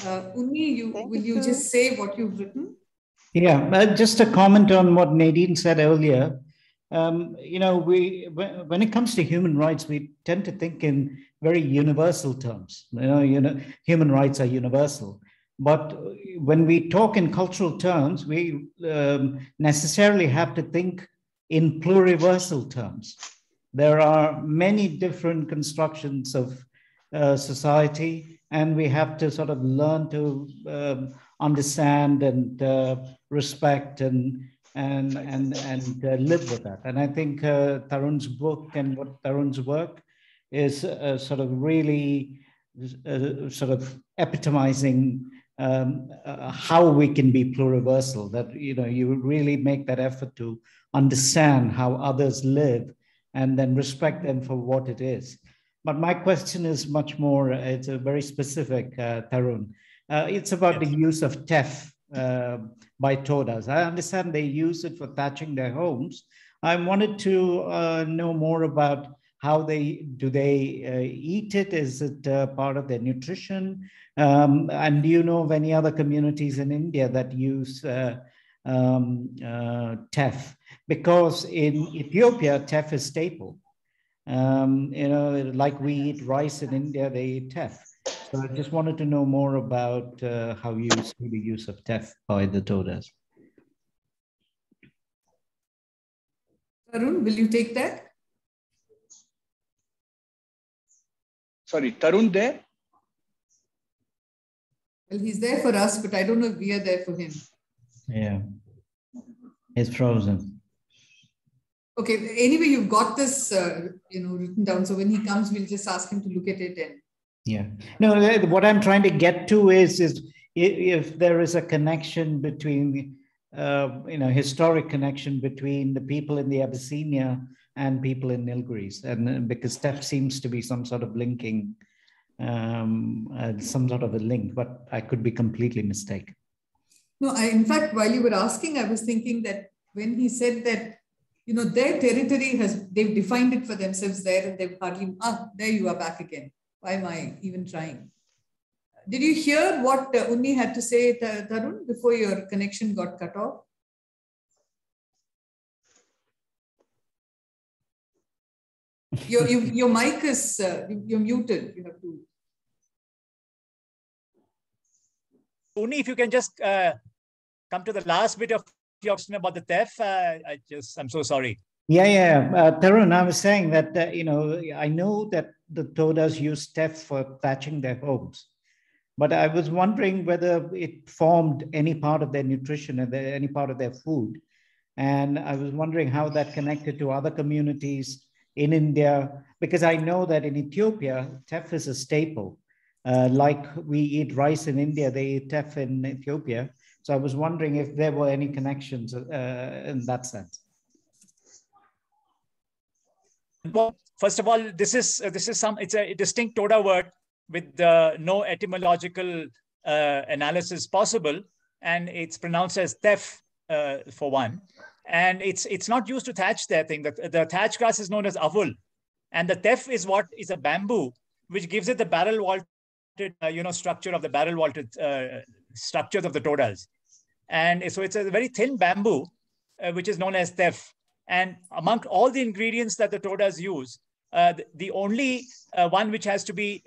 Unni, will you just say what you've written? Yeah, just a comment on what Nadine said earlier. You know, when it comes to human rights, we tend to think in very universal terms. You know, human rights are universal. But when we talk in cultural terms, we necessarily have to think in pluriversal terms. There are many different constructions of society, and we have to sort of learn to understand and respect and live with that. And I think Tarun's book and what Tarun's work is sort of really sort of epitomizing how we can be pluriversal, that, you know, you really make that effort to understand how others live and then respect them for what it is. But my question is much more, it's a very specific, Tarun. It's about the use of TEF by Todas. I understand they use it for thatching their homes. I wanted to know more about how do they eat it? Is it part of their nutrition? And do you know of any other communities in India that use TEF? Because in Ethiopia, TEF is staple. You know, like we eat rice in India, they eat TEF. So I just wanted to know more about how you see the use of TEF by the Todas. Tarun, will you take that? Sorry, Tarun there? Well, he's there for us, but I don't know if we are there for him. Yeah, it's frozen. Okay, anyway, you've got this, you know, written down. So when he comes, we'll just ask him to look at it. And yeah, no, what I'm trying to get to is if there is a connection between, you know, historic connection between the people in the Abyssinia and people in Nilgiris, and because TEF seems to be some sort of linking, some sort of a link, but I could be completely mistaken. No, in fact, while you were asking, I was thinking that when he said that, you know, their territory they've defined it for themselves there, and they've hardly, there you are back again. Why am I even trying? Did you hear what Unni had to say, Tarun, before your connection got cut off? Your mic is, you're muted. You have to. Uni, if you can just come to the last bit of your question about the theft. I'm so sorry. Tarun, I was saying that, I know that the Todas use teff for thatching their homes, but I was wondering whether it formed any part of their nutrition and any part of their food. And I was wondering how that connected to other communities in India, because I know that in Ethiopia, teff is a staple. Like we eat rice in India, they eat teff in Ethiopia. So I was wondering if there were any connections in that sense. Well, first of all, it's a distinct Toda word with no etymological analysis possible, and it's pronounced as teff for one. And it's not used to thatch their thing. The thatch grass is known as avul, and the teff is a bamboo, which gives it the barrel vaulted, structure of the barrel vaulted structures of the Todas. And so it's a very thin bamboo, which is known as teff. And among all the ingredients that the Todas use, the only one which has to be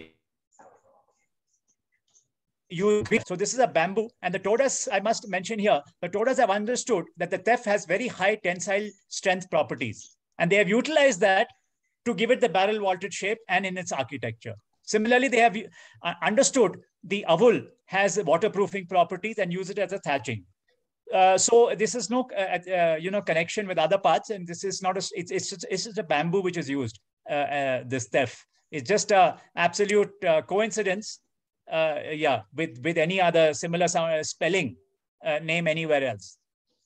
used. So this is a bamboo. And the Todas, I must mention here, the Todas have understood that the teff has very high tensile strength properties. And they have utilized that to give it the barrel vaulted shape and in its architecture. Similarly, they have understood the avul has waterproofing properties and use it as a thatching. So this is no, connection with other parts, and this is not it's just a bamboo which is used. This teff, it's just a absolute coincidence. With any other similar spelling name anywhere else.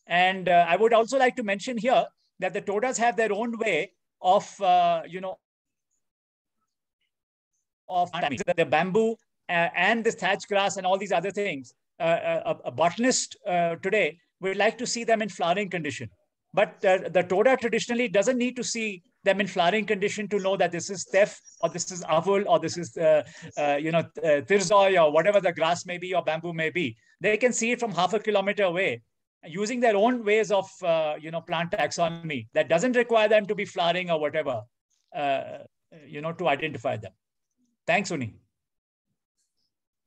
And I would also like to mention here that the Todas have their own way of the bamboo and this thatch grass and all these other things. A botanist today would like to see them in flowering condition. But the Toda traditionally doesn't need to see them in flowering condition to know that this is teff or this is avul or this is tirzoi or whatever the grass may be or bamboo may be. They can see it from half a kilometer away using their own ways of plant taxonomy that doesn't require them to be flowering or whatever to identify them. Thanks, Uni.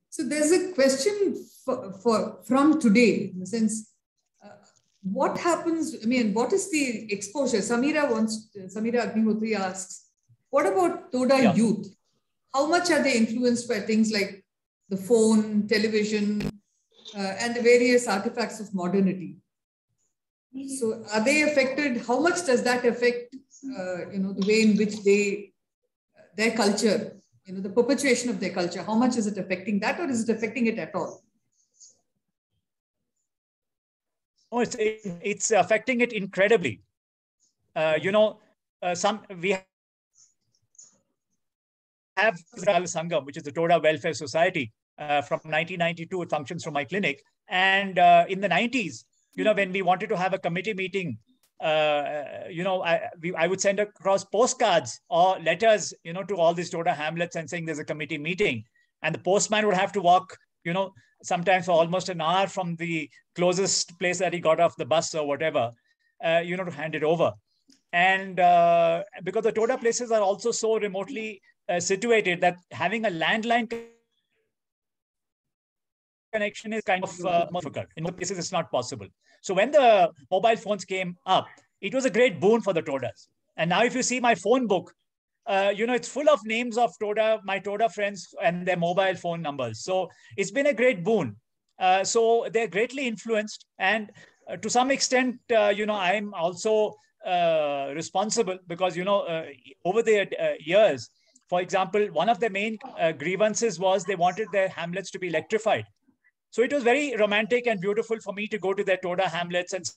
So there's a question from today, in the sense, what happens, what is the exposure? Samira Agnihotri asks, what about Toda youth? How much are they influenced by things like the phone, television, and the various artifacts of modernity? So are they affected? How much does that affect, the way in which their culture, the perpetuation of their culture? How much is it affecting that, or is it affecting it at all? Oh, it's affecting it incredibly. We have Sangam, which is the Toda Welfare Society. From 1992, it functions from my clinic. And in the 90s, when we wanted to have a committee meeting, I would send across postcards or letters, to all these Toda hamlets and saying there's a committee meeting. And the postman would have to walk, sometimes for almost an hour from the closest place that he got off the bus or whatever, to hand it over. And because the Toda places are also so remotely situated that having a landline connection is kind of difficult. In most places, it's not possible. So when the mobile phones came up, it was a great boon for the Todas. And now if you see my phone book, it's full of names of my Toda friends and their mobile phone numbers. So it's been a great boon. So they're greatly influenced. And to some extent, I'm also responsible because, over the years, for example, one of the main grievances was they wanted their hamlets to be electrified. So it was very romantic and beautiful for me to go to their Toda hamlets and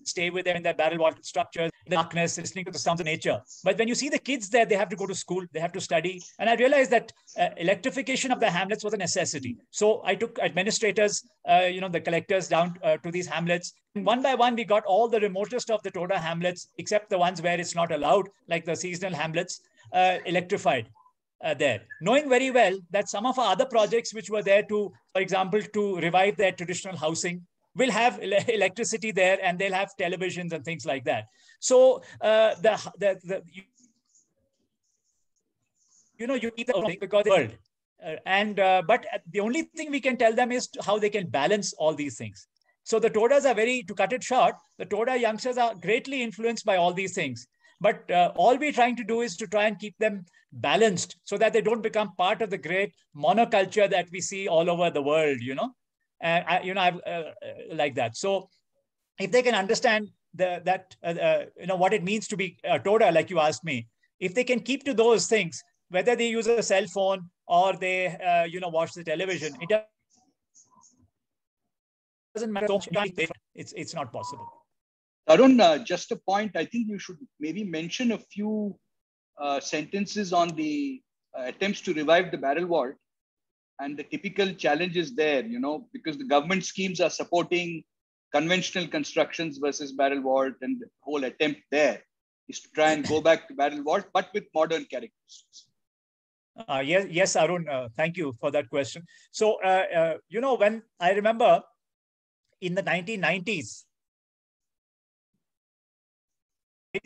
stay with them in their barrel vaulted structures, in the darkness, listening to the sounds of nature. But when you see the kids there, they have to go to school, they have to study. And I realized that electrification of the hamlets was a necessity. So I took administrators, the collectors down to these hamlets. And one by one, we got all the remotest of the Toda hamlets, except the ones where it's not allowed, like the seasonal hamlets, electrified. There, knowing very well that some of our other projects which were there to, for example, to revive their traditional housing will have electricity there and they'll have televisions and things like that. So you need the world because the world. But the only thing we can tell them is how they can balance all these things. So the Todas are to cut it short, the Toda youngsters are greatly influenced by all these things. But all we're trying to do is to try and keep them balanced so that they don't become part of the great monoculture that we see all over the world, like that. So if they can understand what it means to be a Toda, like you asked me, if they can keep to those things, whether they use a cell phone or they, watch the television, it doesn't matter. It's not possible. Tarun, just a point, I think you should maybe mention a few sentences on the attempts to revive the barrel vault and the typical challenges there, because the government schemes are supporting conventional constructions versus barrel vault, and the whole attempt there is to try and go back to barrel vault, but with modern characteristics. Yes, Arun, thank you for that question. So, when I remember in the 1990s,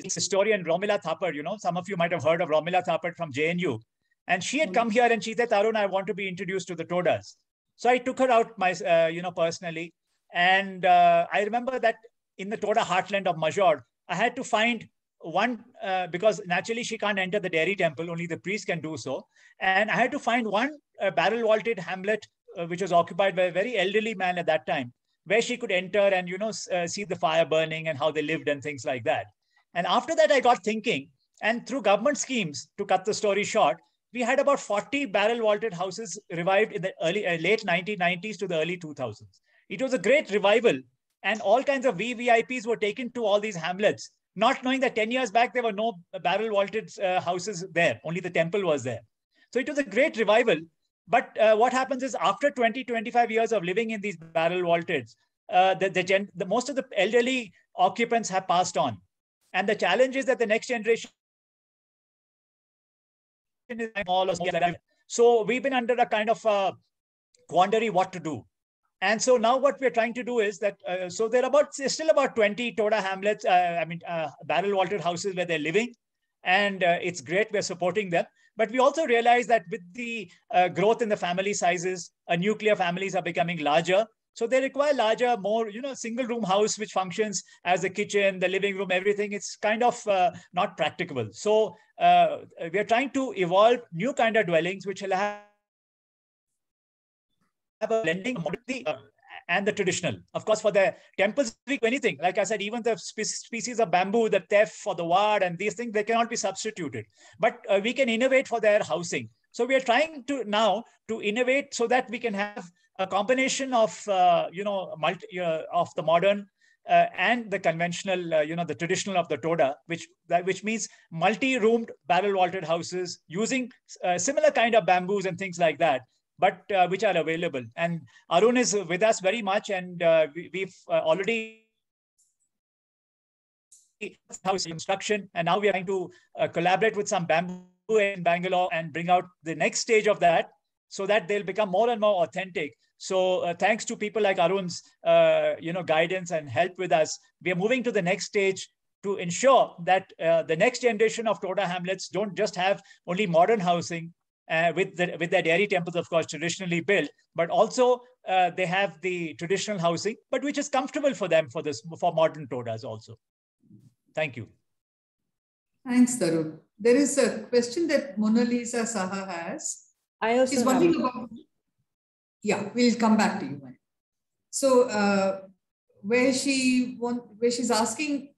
historian Romila Thapar, some of you might have heard of Romila Thapar from JNU. And she had come here and she said, Arun, I want to be introduced to the Todas. So I took her out personally. And I remember that in the Toda heartland of Major, I had to find one, because naturally she can't enter the dairy temple, only the priest can do so. And I had to find one barrel vaulted hamlet, which was occupied by a very elderly man at that time, where she could enter and, see the fire burning and how they lived and things like that. And after that, I got thinking, and through government schemes, to cut the story short, we had about 40 barrel vaulted houses revived in the late 1990s to the early 2000s. It was a great revival, and all kinds of VVIPs were taken to all these hamlets, not knowing that 10 years back, there were no barrel vaulted houses there. Only the temple was there. So it was a great revival. But what happens is after 20, 25 years of living in these barrel vaulteds, most of the elderly occupants have passed on. And the challenge is that the next generation is all. So we've been under a kind of quandary what to do. And so now what we're trying to do is that, so there's still about 20 Toda hamlets, barrel vaulted houses where they're living. And it's great, we're supporting them. But we also realize that with the growth in the family sizes, nuclear families are becoming larger. So they require larger, more, single room house, which functions as the kitchen, the living room, everything. It's kind of not practicable. So we are trying to evolve new kind of dwellings, which will have a blending of and the traditional. Of course, for the temples, anything, like I said, even the species of bamboo, the teff or the wad and these things, they cannot be substituted. But we can innovate for their housing. So we are trying to now to innovate so that we can have a combination of, of the modern and the conventional, the traditional of the Toda, which means multi-roomed barrel vaulted houses using similar kind of bamboos and things like that, but which are available. And Arun is with us very much, and we've already house construction, and now we are trying to collaborate with some bamboo in Bangalore and bring out the next stage of that, so that they'll become more and more authentic. So thanks to people like Arun's, guidance and help with us, we are moving to the next stage to ensure that the next generation of Toda hamlets don't just have only modern housing with their dairy temples, of course, traditionally built, but also they have the traditional housing, but which is comfortable for them for modern Todas also. Thank you. Thanks, Tarun. There is a question that Mona Lisa Saha has. She's wondering about. Yeah, we'll come back to you. So where she's asking,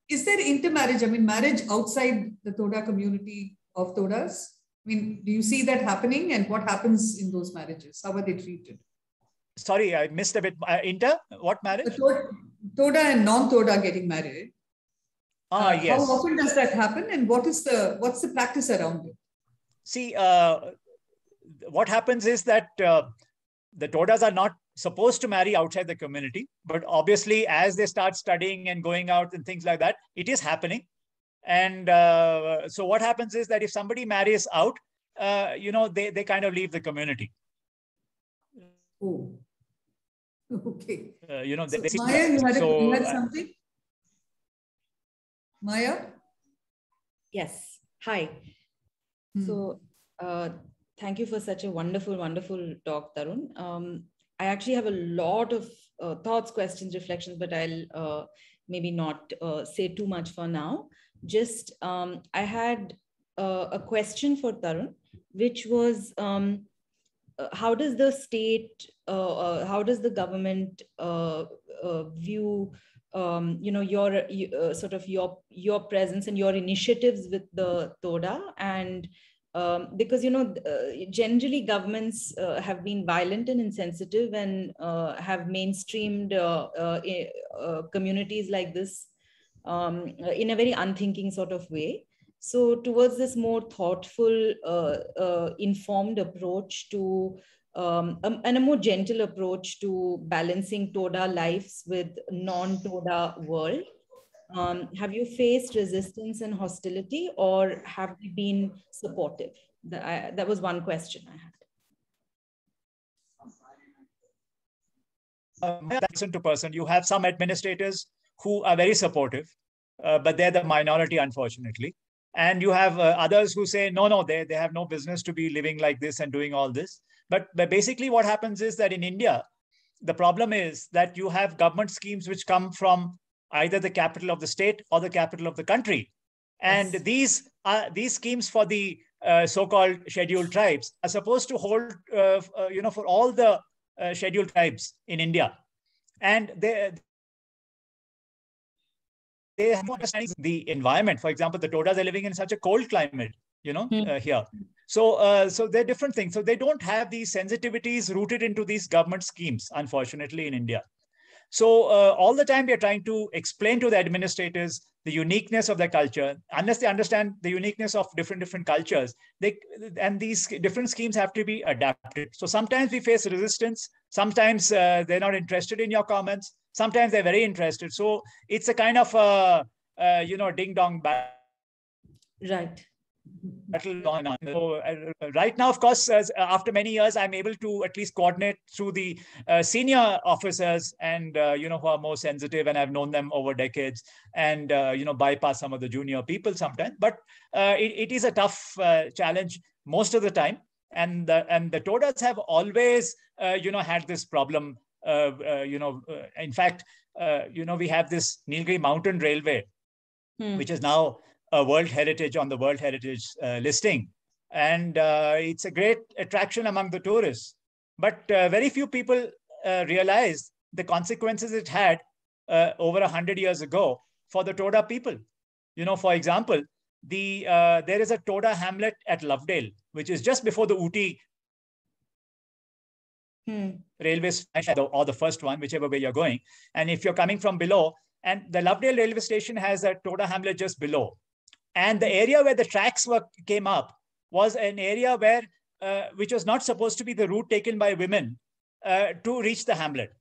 is there intermarriage? I mean, marriage outside the Toda community of Todas? I mean, do you see that happening, and what happens in those marriages? How are they treated? Sorry, I missed a bit. What marriage? Toda and non-Toda getting married. Yes. How often does that happen, and what's the practice around it? See, what happens is that the Todas are not supposed to marry outside the community, but obviously as they start studying and going out and things like that, it is happening. And so what happens is that if somebody marries out, they kind of leave the community. Oh, okay. So Maya, you had something? Maya? Yes. Hi. So Thank you for such a wonderful, wonderful talk, Tarun. I actually have a lot of thoughts, questions, reflections, but I'll maybe not say too much for now. Just, I had a question for Tarun, which was, how does the state, how does the government view, your sort of your presence and your initiatives with the TODA? And because generally governments have been violent and insensitive and have mainstreamed communities like this in a very unthinking sort of way. So towards this more thoughtful, informed approach to and a more gentle approach to balancing TODA lives with non-TODA world, have you faced resistance and hostility, or have you been supportive? That was one question I had. Person to person, you have some administrators who are very supportive, but they're the minority, unfortunately. And you have others who say, no, they have no business to be living like this and doing all this. But basically what happens is that in India, the problem is that you have government schemes which come from either the capital of the state or the capital of the country. And yes, these schemes for the so-called scheduled tribes are supposed to hold, for all the scheduled tribes in India. And they have understanding the environment. For example, the Todas are living in such a cold climate, here. So they're different things. So they don't have these sensitivities rooted into these government schemes, unfortunately, in India. So all the time we are trying to explain to the administrators the uniqueness of their culture. Unless they understand the uniqueness of different cultures, and these different schemes have to be adapted. So sometimes we face resistance. Sometimes they're not interested in your comments. Sometimes they're very interested. So it's a kind of ding-dong battle. Right. So, right now, of course, after many years, I'm able to at least coordinate through the senior officers and, who are more sensitive, and I've known them over decades, and, bypass some of the junior people sometimes. But it is a tough challenge most of the time. And the Todas have always, had this problem. In fact, we have this Nilgiri Mountain Railway, which is now a World Heritage on the World Heritage listing. And it's a great attraction among the tourists. But very few people realize the consequences it had over 100 years ago for the Toda people. For example, there is a Toda hamlet at Lovedale, which is just before the Ooty railway station, or the first one, whichever way you're going. And if you're coming from below, and the Lovedale railway station has a Toda hamlet just below. And the area where the tracks came up was an area where, which was not supposed to be the route taken by women to reach the hamlet.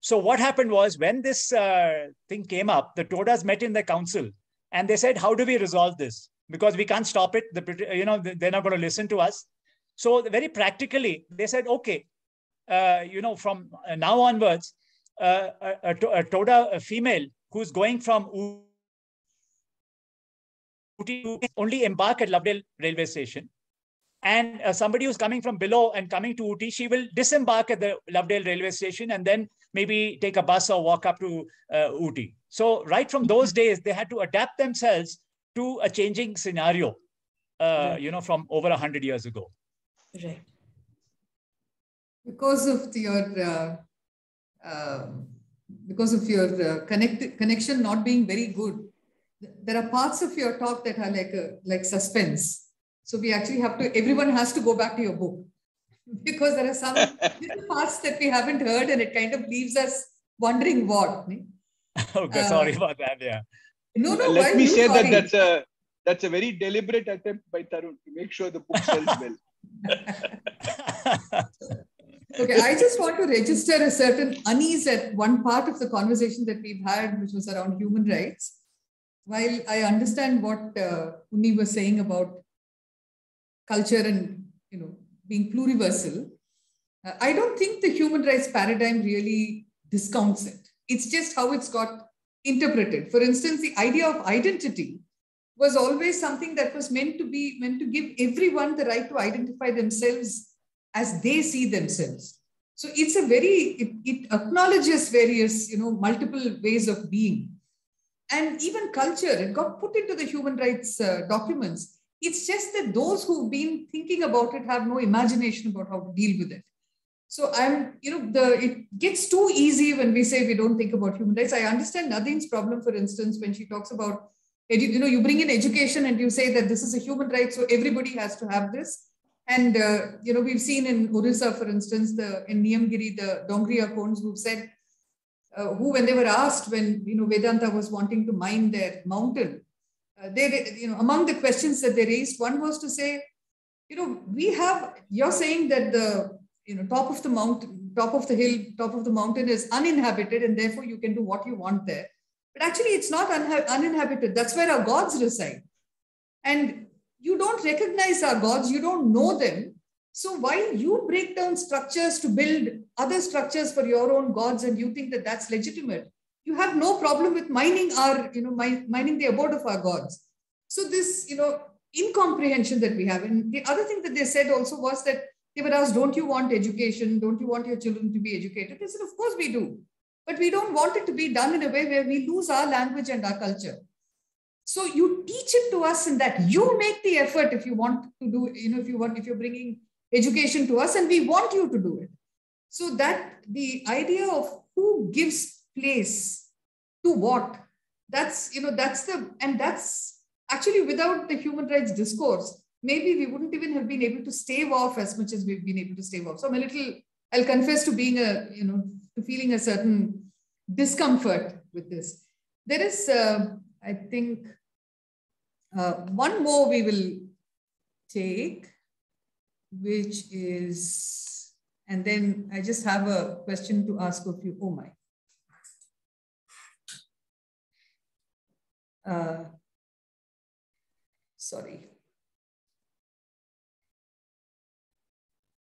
So what happened was, when this thing came up, the Todas met in the council and they said, how do we resolve this? Because we can't stop it. They're not going to listen to us. So very practically, they said, okay, from now onwards, a Toda female who's going from Ooty only embark at Lovedale railway station, and somebody who's coming from below and coming to Ooty, she will disembark at the Lovedale railway station and then maybe take a bus or walk up to Ooty. So right from those days, they had to adapt themselves to a changing scenario, from over 100 years ago. Right. Because of your connection not being very good, there are parts of your talk that are like suspense. So we actually everyone has to go back to your book, because there are some little parts that we haven't heard, and it kind of leaves us wondering what. Okay, sorry about that. Yeah. No. Let me say that that's a very deliberate attempt by Tarun to make sure the book sells well. Okay, I just want to register a certain unease at one part of the conversation that we've had, which was around human rights. While I understand what Unni was saying about culture and being pluriversal, I don't think the human rights paradigm really discounts it. It's just how it's got interpreted. For instance, the idea of identity was always something that was meant to give everyone the right to identify themselves as they see themselves. So it's a it acknowledges various, multiple ways of being. And even culture, it got put into the human rights documents. It's just that those who've been thinking about it have no imagination about how to deal with it. So it gets too easy when we say we don't think about human rights. I understand Nadine's problem, for instance, when she talks about, you bring in education and you say that this is a human right, so everybody has to have this. And, we've seen in Orissa, for instance, in Niyamgiri, the Dongriya Khonds who've said, when they were asked, when, Vedanta was wanting to mine their mountain, among the questions that they raised, one was to say, you're saying that the, top of the mountain, top of the hill, top of the mountain is uninhabited, and therefore you can do what you want there. But actually it's not uninhabited. That's where our gods reside. And you don't recognize our gods, you don't know them. So while you break down structures to build other structures for your own gods, and you think that that's legitimate, you have no problem with mining mining the abode of our gods. So this, incomprehension that we have. And the other thing that they said also was that they were asked, don't you want education? Don't you want your children to be educated? They said, of course we do. But we don't want it to be done in a way where we lose our language and our culture. So you teach it to us in that you make the effort if you want to do, if you're bringing education to us, and we want you to do it. So that the idea of who gives place to what, that's actually without the human rights discourse, maybe we wouldn't even have been able to stave off as much as we've been able to stave off. So I'll confess to being to feeling a certain discomfort with this. There is, I think, one more we will take, which is, and then I just have a question to ask of you. Oh my. Sorry.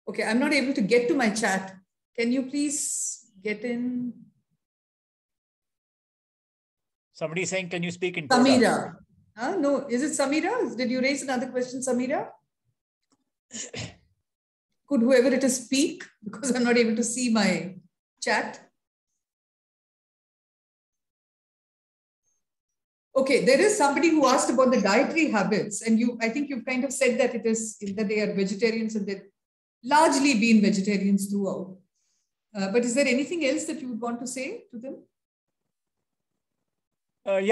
Okay, I'm not able to get to my chat. Can you please get in? Somebody saying, can you speak in Samira? No, is it Samira? Did you raise another question, Samira? Could whoever it is speak? Because I'm not able to see my chat. Okay, there is somebody who asked about the dietary habits, and I think you've kind of said that that they are vegetarians and they've largely been vegetarians throughout. But is there anything else that you would want to say to them? Can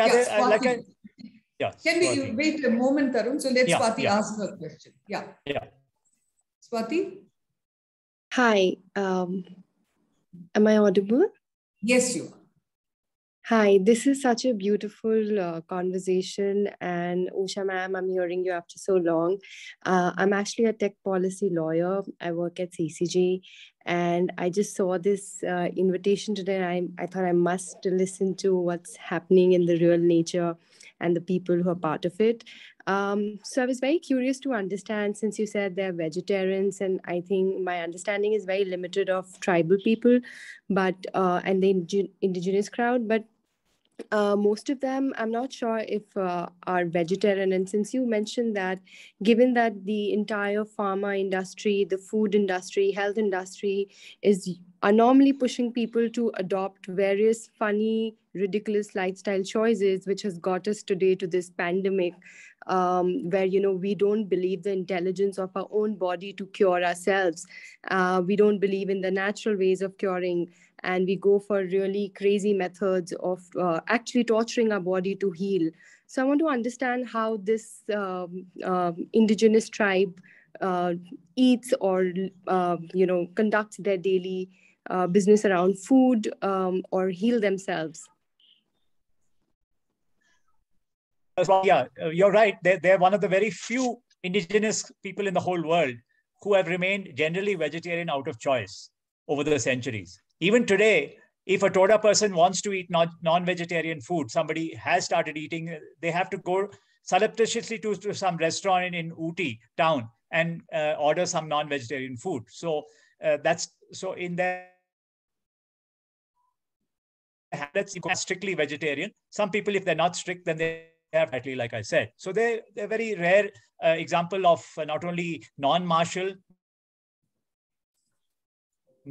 we wait a moment, Tarun? So let Swati ask her question. Yeah. Swati? Hi. Am I audible? Yes, you are. Hi, this is such a beautiful conversation, and Usha ma'am, I'm hearing you after so long. I'm actually a tech policy lawyer. I work at CCG, and I just saw this invitation today. I thought I must listen to what's happening in the real nature and the people who are part of it. So I was very curious to understand, since you said they're vegetarians, and I think my understanding is very limited of tribal people, but and the indigenous crowd, but most of them, I'm not sure if are vegetarian. And since you mentioned that, given that the entire pharma industry, the food industry, health industry are normally pushing people to adopt various funny, ridiculous lifestyle choices, which has got us today to this pandemic, where, we don't believe the intelligence of our own body to cure ourselves. We don't believe in the natural ways of curing, and we go for really crazy methods of actually torturing our body to heal. So I want to understand how this indigenous tribe eats or, conducts their daily business around food or heal themselves. You're right. They're one of the very few indigenous people in the whole world who have remained generally vegetarian out of choice over the centuries. Even today, if a Toda person wants to eat non-vegetarian food, somebody has started eating, they have to go surreptitiously to some restaurant in Ooty town and order some non-vegetarian food. So in their habits, strictly vegetarian. Some people, if they're not strict, then they have, like I said. So they're very rare example of not only non-martial,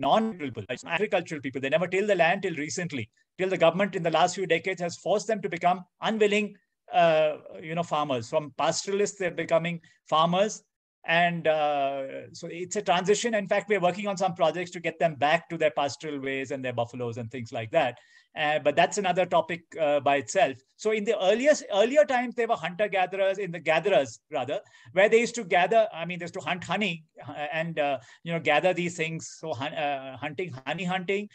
agricultural people. They never tilled the land till recently, till the government in the last few decades has forced them to become unwilling, farmers. From pastoralists, they're becoming farmers. And so it's a transition. In fact, we're working on some projects to get them back to their pastoral ways and their buffaloes and things like that. But that's another topic by itself. So in the earlier times, they were hunter-gatherers, where they used to gather, they used to hunt honey and, gather these things. So honey hunting,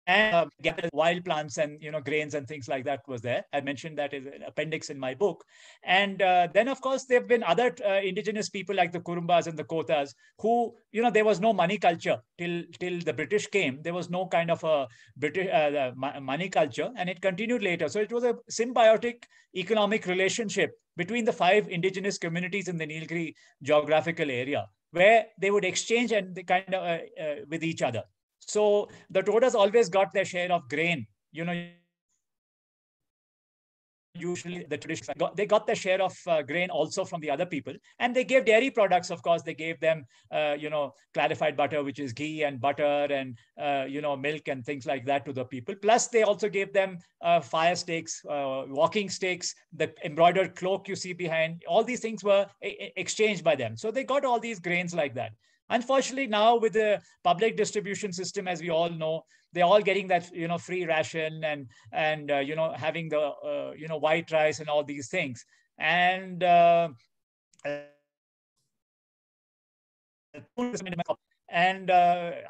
and gather wild plants and grains and things like that was there. I mentioned that as an appendix in my book. And then of course there have been other indigenous people like the Kurumbas and the Kotas who there was no money culture till the British came. There was no kind of a British money culture, and it continued later. So it was a symbiotic economic relationship between the 5 indigenous communities in the Nilgiri geographical area, where they would exchange and they kind of with each other. So the Todas always got their share of grain, usually the tradition, they got their share of grain also from the other people. And they gave dairy products, of course. They gave them, clarified butter, which is ghee and butter and, milk and things like that to the people. Plus, they also gave them fire stakes, walking stakes, the embroidered cloak you see behind. All these things were exchanged by them. So they got all these grains like that. Unfortunately, now with the public distribution system, as we all know, they're all getting that free ration and having the white rice and all these things. And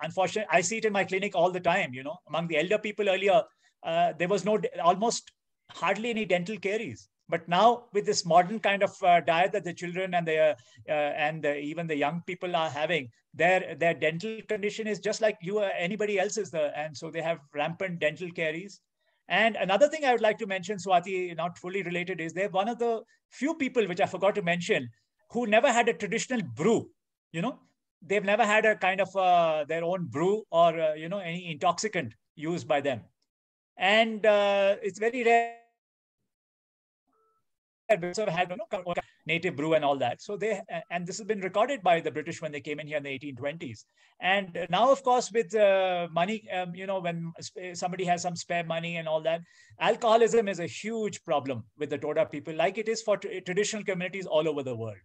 unfortunately, I see it in my clinic all the time. Among the elder people earlier, there was almost hardly any dental caries. But now with this modern kind of diet that the children and even the young people are having, their dental condition is just like anybody else's. And so they have rampant dental caries. And another thing I would like to mention, Swati, not fully related, is they're one of the few people, which I forgot to mention, who never had a traditional brew. They've never had a kind of their own brew or, any intoxicant used by them. And it's very rare. Also had native brew and all that. So and this has been recorded by the British when they came in here in the 1820s. And now, of course, with money, when somebody has some spare money and all that, alcoholism is a huge problem with the Toda people, like it is for traditional communities all over the world.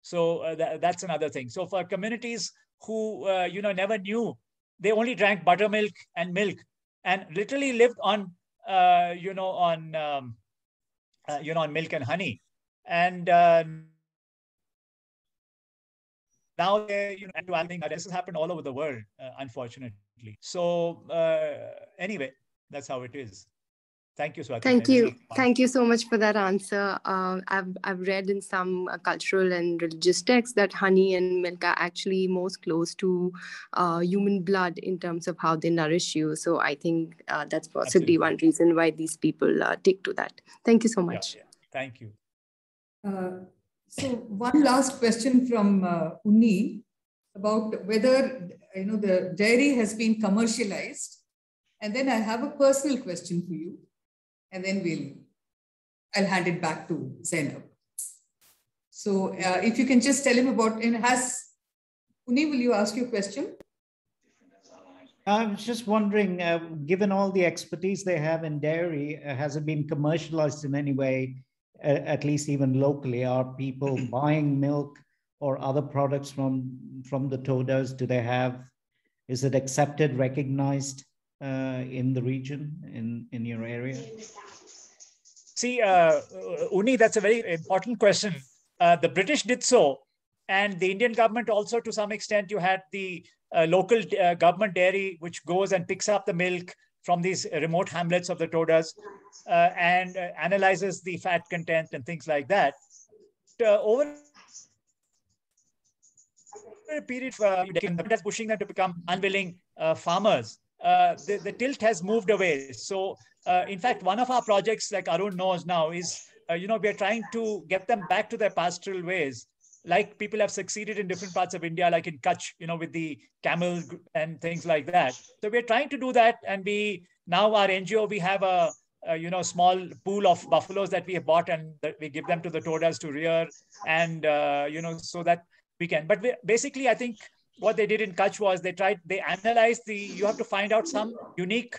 So that's another thing. So for communities who, never knew, they only drank buttermilk and milk and literally lived on, on milk and honey. And now, this has happened all over the world, unfortunately. So anyway, that's how it is. Thank you, Swati. Thank you. Thank you so much for that answer. I've read in some cultural and religious texts that honey and milk are actually most close to human blood in terms of how they nourish you. So I think that's possibly one reason why these people take to that. Thank you so much. Yeah. Thank you. So one last question from Unni about whether the dairy has been commercialized, and then I have a personal question for you, and then I'll hand it back to Zainab. So if you can just tell him about, Unni, will you ask your question? I was just wondering, given all the expertise they have in dairy, has it been commercialized in any way? At least even locally, are people buying milk or other products from the Todas? Is it accepted, recognized in the region, in your area? See, Unni, that's a very important question. The British did so, and the Indian government also, to some extent. You had the local government dairy, which goes and picks up the milk from these remote hamlets of the Todas and analyzes the fat content and things like that. Over a period of pushing them to become unwilling farmers, the tilt has moved away. So in fact, one of our projects, like Arun knows now, is, we're trying to get them back to their pastoral ways. Like people have succeeded in different parts of India, like in Kutch, with the camel and things like that. So we're trying to do that. And now our NGO, we have a small pool of buffaloes that we have bought, and that we give them to the todas to rear, and so that we can. But basically, I think what they did in Kutch was they analyzed you have to find out some unique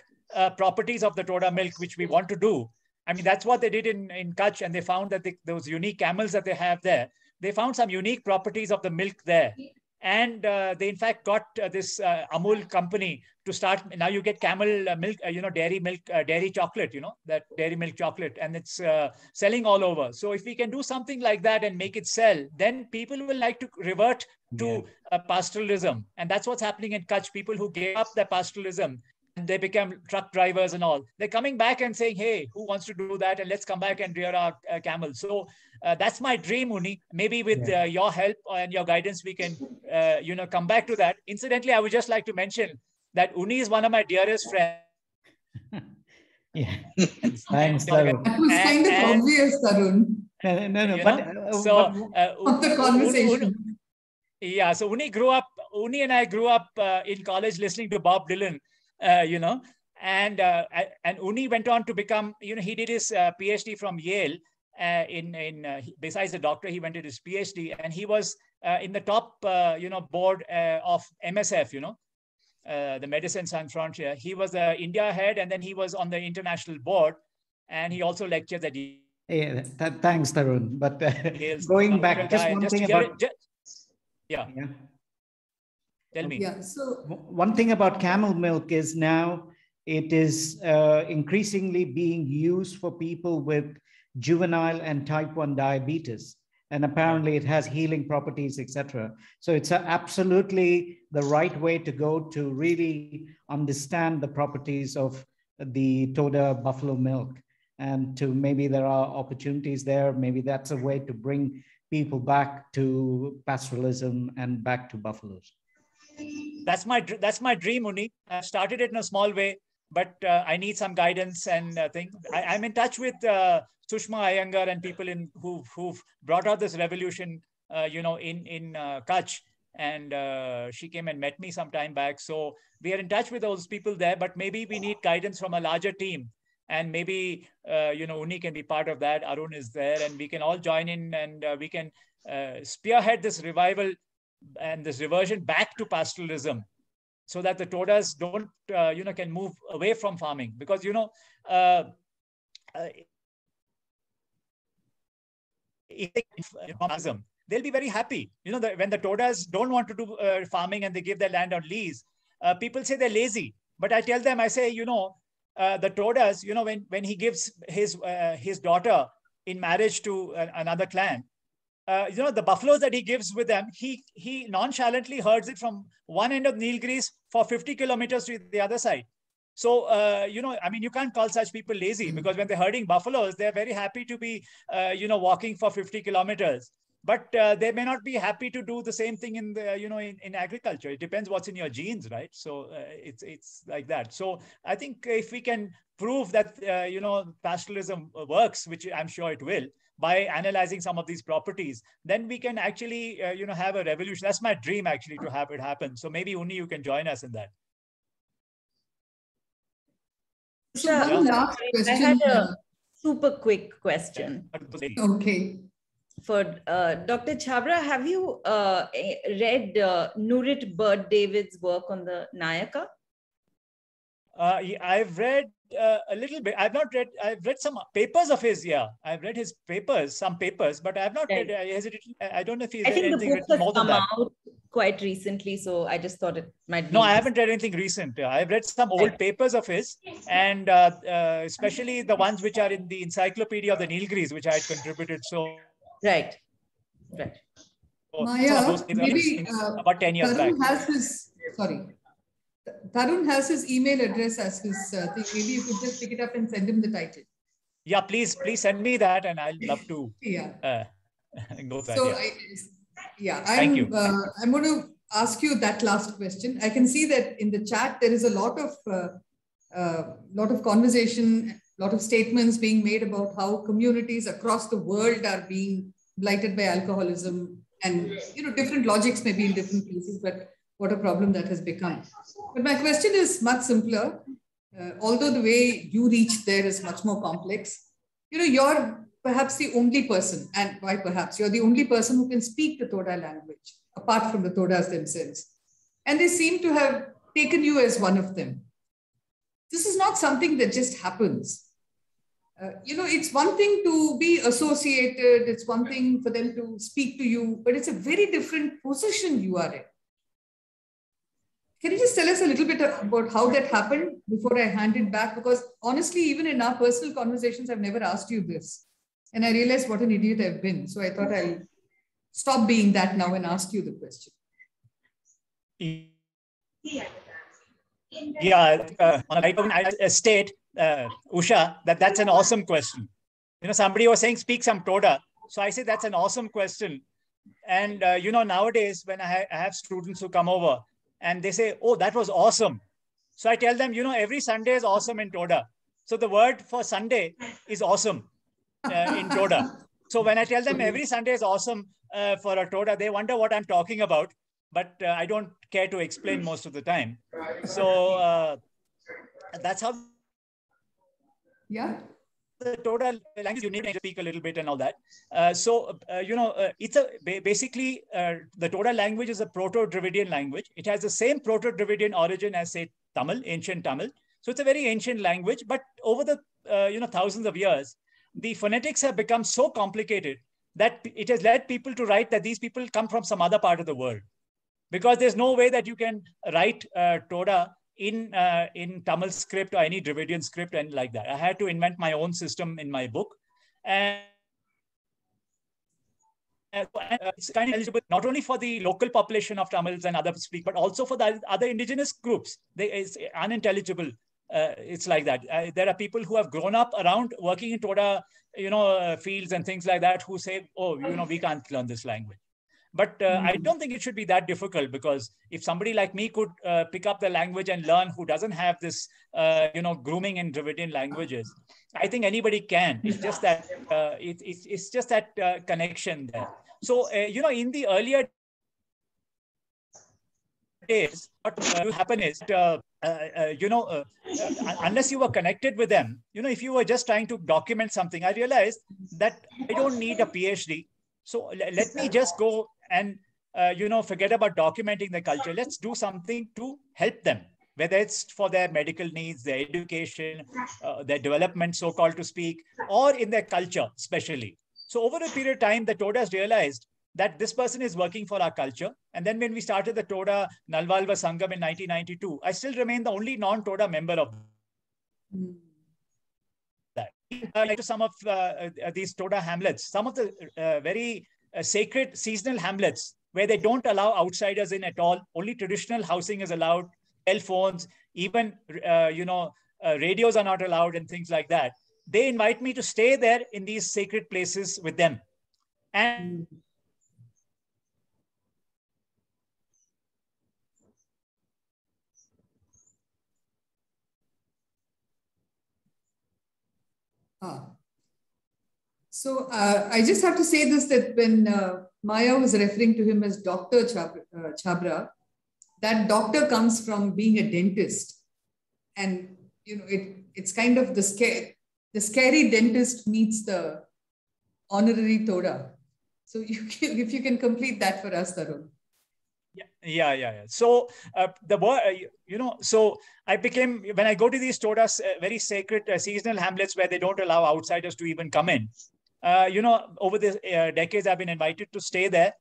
properties of the toda milk, which we want to do. I mean, that's what they did in Kutch, and they found that those unique camels that they have there, they found some unique properties of the milk there. And they in fact got this Amul company to start. Now you get camel milk, dairy milk, dairy chocolate, that dairy milk chocolate, and it's selling all over. So if we can do something like that and make it sell, then people will like to revert to pastoralism. And that's what's happening in Kutch. People who gave up their pastoralism, and they become truck drivers and all, they're coming back and saying, hey, who wants to do that? And let's come back and rear our camels. So that's my dream, Uni. Maybe with your help and your guidance, we can, come back to that. Incidentally, I would just like to mention that Uni is one of my dearest friends. Thanks, Tarun. That was kind of obvious, Tarun. No. The conversation. So Uni and I grew up in college listening to Bob Dylan, and Uni went on to become, he did his PhD from Yale. Besides the doctor, he went to his PhD, and he was in the top, board of MSF, the Medicine Sans Frontier. He was the India head, and then he was on the international board, and he also lectured at. Thanks, Tarun. But going back, just one thing about. Tell me. Yeah. So one thing about camel milk is now it is increasingly being used for people with juvenile and type 1 diabetes. And apparently it has healing properties, etc. So it's absolutely the right way to go to really understand the properties of the Toda buffalo milk. And to maybe there are opportunities there. Maybe that's a way to bring people back to pastoralism and back to buffaloes. That's my dream, Uni. I started it in a small way, but I need some guidance and things. I'm in touch with Sushma Iyengar and people who've brought out this revolution, in Kutch, and she came and met me some time back. So we are in touch with those people there, but maybe we need guidance from a larger team, and maybe Uni can be part of that. Arun is there, and we can all join in, and we can spearhead this revival and this reversion back to pastoralism, so that the Todas don't, can move away from farming, because they'll be very happy. When the Todas don't want to do farming and they give their land on lease, people say they're lazy. But I tell them, I say, the Todas, when he gives his daughter in marriage to another clan, the buffaloes that he gives with them, he nonchalantly herds it from one end of Nilgiris for 50 kilometers to the other side. So, you can't call such people lazy, because when they're herding buffaloes, they're very happy to be, walking for 50 kilometers. But they may not be happy to do the same thing in the, in agriculture. It depends what's in your genes, right? So it's like that. So I think if we can prove that, pastoralism works, which I'm sure it will, by analyzing some of these properties, then we can actually, have a revolution. That's my dream, actually, to have it happen. So maybe Uni, you can join us in that. So one last question. I had a super quick question. Okay. For Dr. Chhabra, have you read Nurit Bird-David's work on the Nayaka? I've read a little bit. I've read some papers of his. Yeah, I've read his papers, some papers, but I have not read. I don't know if he's read anything written more than that. I think the book has come out quite recently, so I just thought it might be. No, I haven't read anything recent. I've read some old papers of his, and especially the ones which are in the Encyclopedia of the Nilgiris, which I had contributed. So right. Maya, maybe about 10 years back. Tarun has his email address as his thing. Maybe you could just pick it up and send him the title. Yeah, please send me that, and I'll love to. Go that. So Thank you. I'm going to ask you that last question. I can see that in the chat there is a lot of conversation, a lot of statements being made about how communities across the world are being blighted by alcoholism, and different logics may be in different places, but what a problem that has become. But my question is much simpler. although the way you reach there is much more complex, you're perhaps the only person, and why perhaps, you're the only person who can speak the Toda language, apart from the Todas themselves. And they seem to have taken you as one of them. This is not something that just happens. It's one thing to be associated, it's one thing for them to speak to you, but it's a very different position you are in. Can you just tell us a little bit about how that happened before I hand it back? Because honestly, even in our personal conversations, I've never asked you this. And I realized what an idiot I've been. So I thought I'll stop being that now and ask you the question. Yeah, I state, Usha, that's an awesome question. Somebody was saying, speak some Toda. So I say, that's an awesome question. And, nowadays, when I have students who come over and they say, oh, that was awesome. So I tell them, every Sunday is awesome in Toda. So the word for Sunday is awesome in Toda. So when I tell them every Sunday is awesome for a Toda, they wonder what I'm talking about. But I don't care to explain most of the time. So that's how the Toda language, you need to speak a little bit and all that. It's basically the Toda language is a Proto-Dravidian language. It has the same Proto-Dravidian origin as, say, Tamil, ancient Tamil. So it's a very ancient language. But over the thousands of years, the phonetics have become so complicated that it has led people to write that these people come from some other part of the world. Because there's no way that you can write Toda in Tamil script or any Dravidian script and like that. I had to invent my own system in my book. And it's kind of eligible not only for the local population of Tamils and other speak, but also for the other indigenous groups. It's unintelligible. It's like that. There are people who have grown up around working in Toda, fields and things like that who say, oh, we can't learn this language. But I don't think it should be that difficult, because if somebody like me could pick up the language and learn who doesn't have this, grooming in Dravidian languages, I think anybody can. It's just that it's just that connection there. So, in the earlier days, what will happen is, unless you were connected with them, if you were just trying to document something, I realized that I don't need a PhD. So let me just go and, forget about documenting the culture. Let's do something to help them, whether it's for their medical needs, their education, their development, so-called to speak, or in their culture, especially. So over a period of time, the Todas realized that this person is working for our culture. And then when we started the Toda Nalvalva Sangam in 1992, I still remain the only non-Toda member of that. Like to some of these Toda hamlets, some of the very sacred seasonal hamlets where they don't allow outsiders in at all. Only traditional housing is allowed, cell phones, even, radios are not allowed and things like that. They invite me to stay there in these sacred places with them. And So I just have to say this, that when Maya was referring to him as Dr. Chhabra, that doctor comes from being a dentist. And, it's kind of the scary dentist meets the honorary Toda. So if you can complete that for us, Tarun. Yeah. So the word, so I became, when I go to these Todas, very sacred seasonal hamlets where they don't allow outsiders to even come in. Over the decades, I've been invited to stay there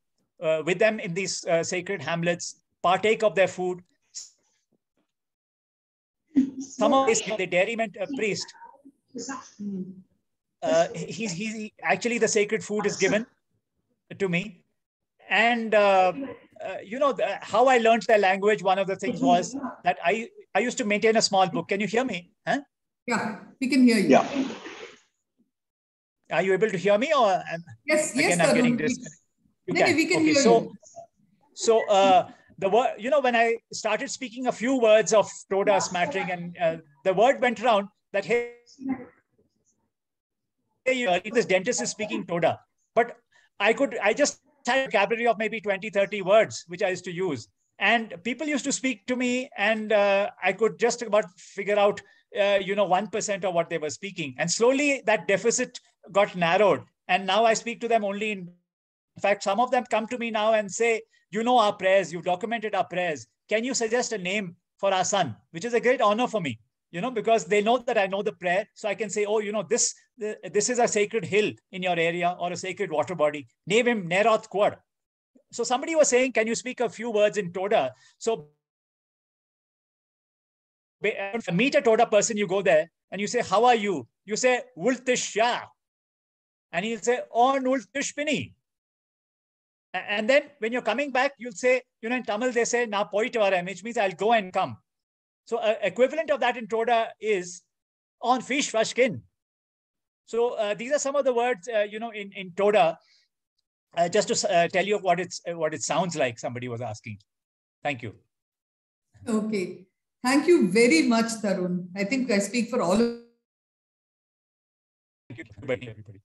with them in these sacred hamlets, partake of their food. Some of these, the dairyman priest, he actually the sacred food is given to me. And, how I learned their language, one of the things was that I used to maintain a small book. Can you hear me? Huh? Yeah, we can hear you. Yeah. Are you able to hear me, or yes, I'm getting disconnected? We can hear you. So the word, when I started speaking a few words of Toda smattering, and the word went around that, hey, this dentist is speaking Toda. But I just had a vocabulary of maybe 20, 30 words, which I used to use. And people used to speak to me, and I could just about figure out, 1% of what they were speaking. And slowly that deficit got narrowed. And now I speak to them only in fact, some of them come to me now and say, you know our prayers, you've documented our prayers. Can you suggest a name for our son? Which is a great honor for me, because they know that I know the prayer. So I can say, oh, this is a sacred hill in your area or a sacred water body. Name him Neroth Kwar. So somebody was saying, can you speak a few words in Toda? So meet a Toda person, you go there and you say, how are you? You say, Ultish ya. And he'll say, on Ultish Pini. And then when you're coming back, you'll say, in Tamil, they say, na poite varam, which means I'll go and come. So equivalent of that in Toda is on fish vashkin. So these are some of the words, in Toda, just to tell you what it sounds like, somebody was asking. Thank you. Okay. Thank you very much, Tarun. I think I speak for all of you. Everybody.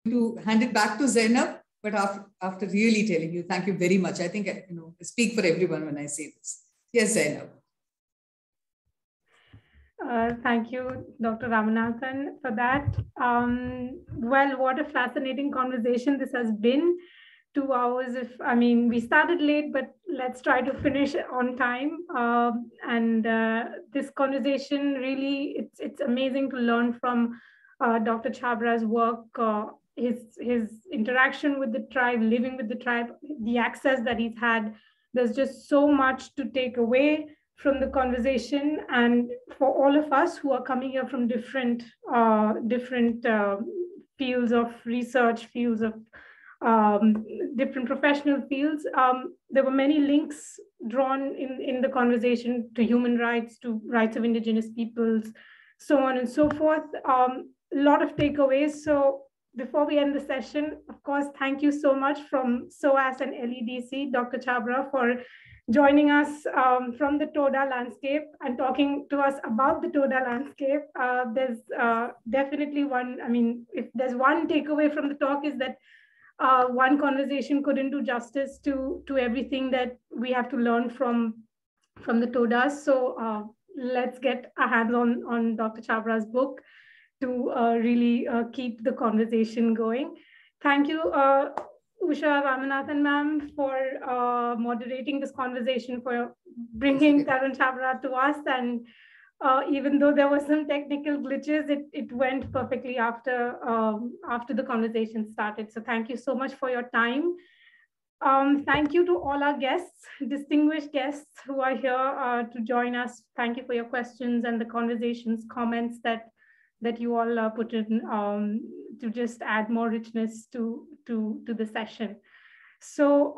To hand it back to Zainab, but after really telling you, thank you very much. I think I speak for everyone when I say this. Yes, Zainab. Thank you, Dr. Ramanathan, for that. Well, what a fascinating conversation this has been. 2 hours. We started late, but let's try to finish on time. This conversation really, it's amazing to learn from Dr. Chabra's work, his interaction with the tribe, living with the tribe, the access that he's had. There's just so much to take away from the conversation, and for all of us who are coming here from different fields of research, fields of different professional fields, there were many links drawn in the conversation to human rights, to rights of indigenous peoples, so on and so forth. A lot of takeaways. So before we end the session, of course, thank you so much from SOAS and LEDC, Dr. Chabra, for joining us from the Toda landscape and talking to us about the Toda landscape. There's definitely if there's one takeaway from the talk is that one conversation couldn't do justice to everything that we have to learn from the Todas. So let's get our hands on Dr. Chabra's book to really keep the conversation going. Thank you, Usha Ramanathan ma'am, for moderating this conversation, for bringing Tarun Chabra to us. And even though there were some technical glitches, it went perfectly after the conversation started. So thank you so much for your time. Thank you to all our guests, distinguished guests who are here to join us. Thank you for your questions and the conversations, comments that you all put in to just add more richness to the session. So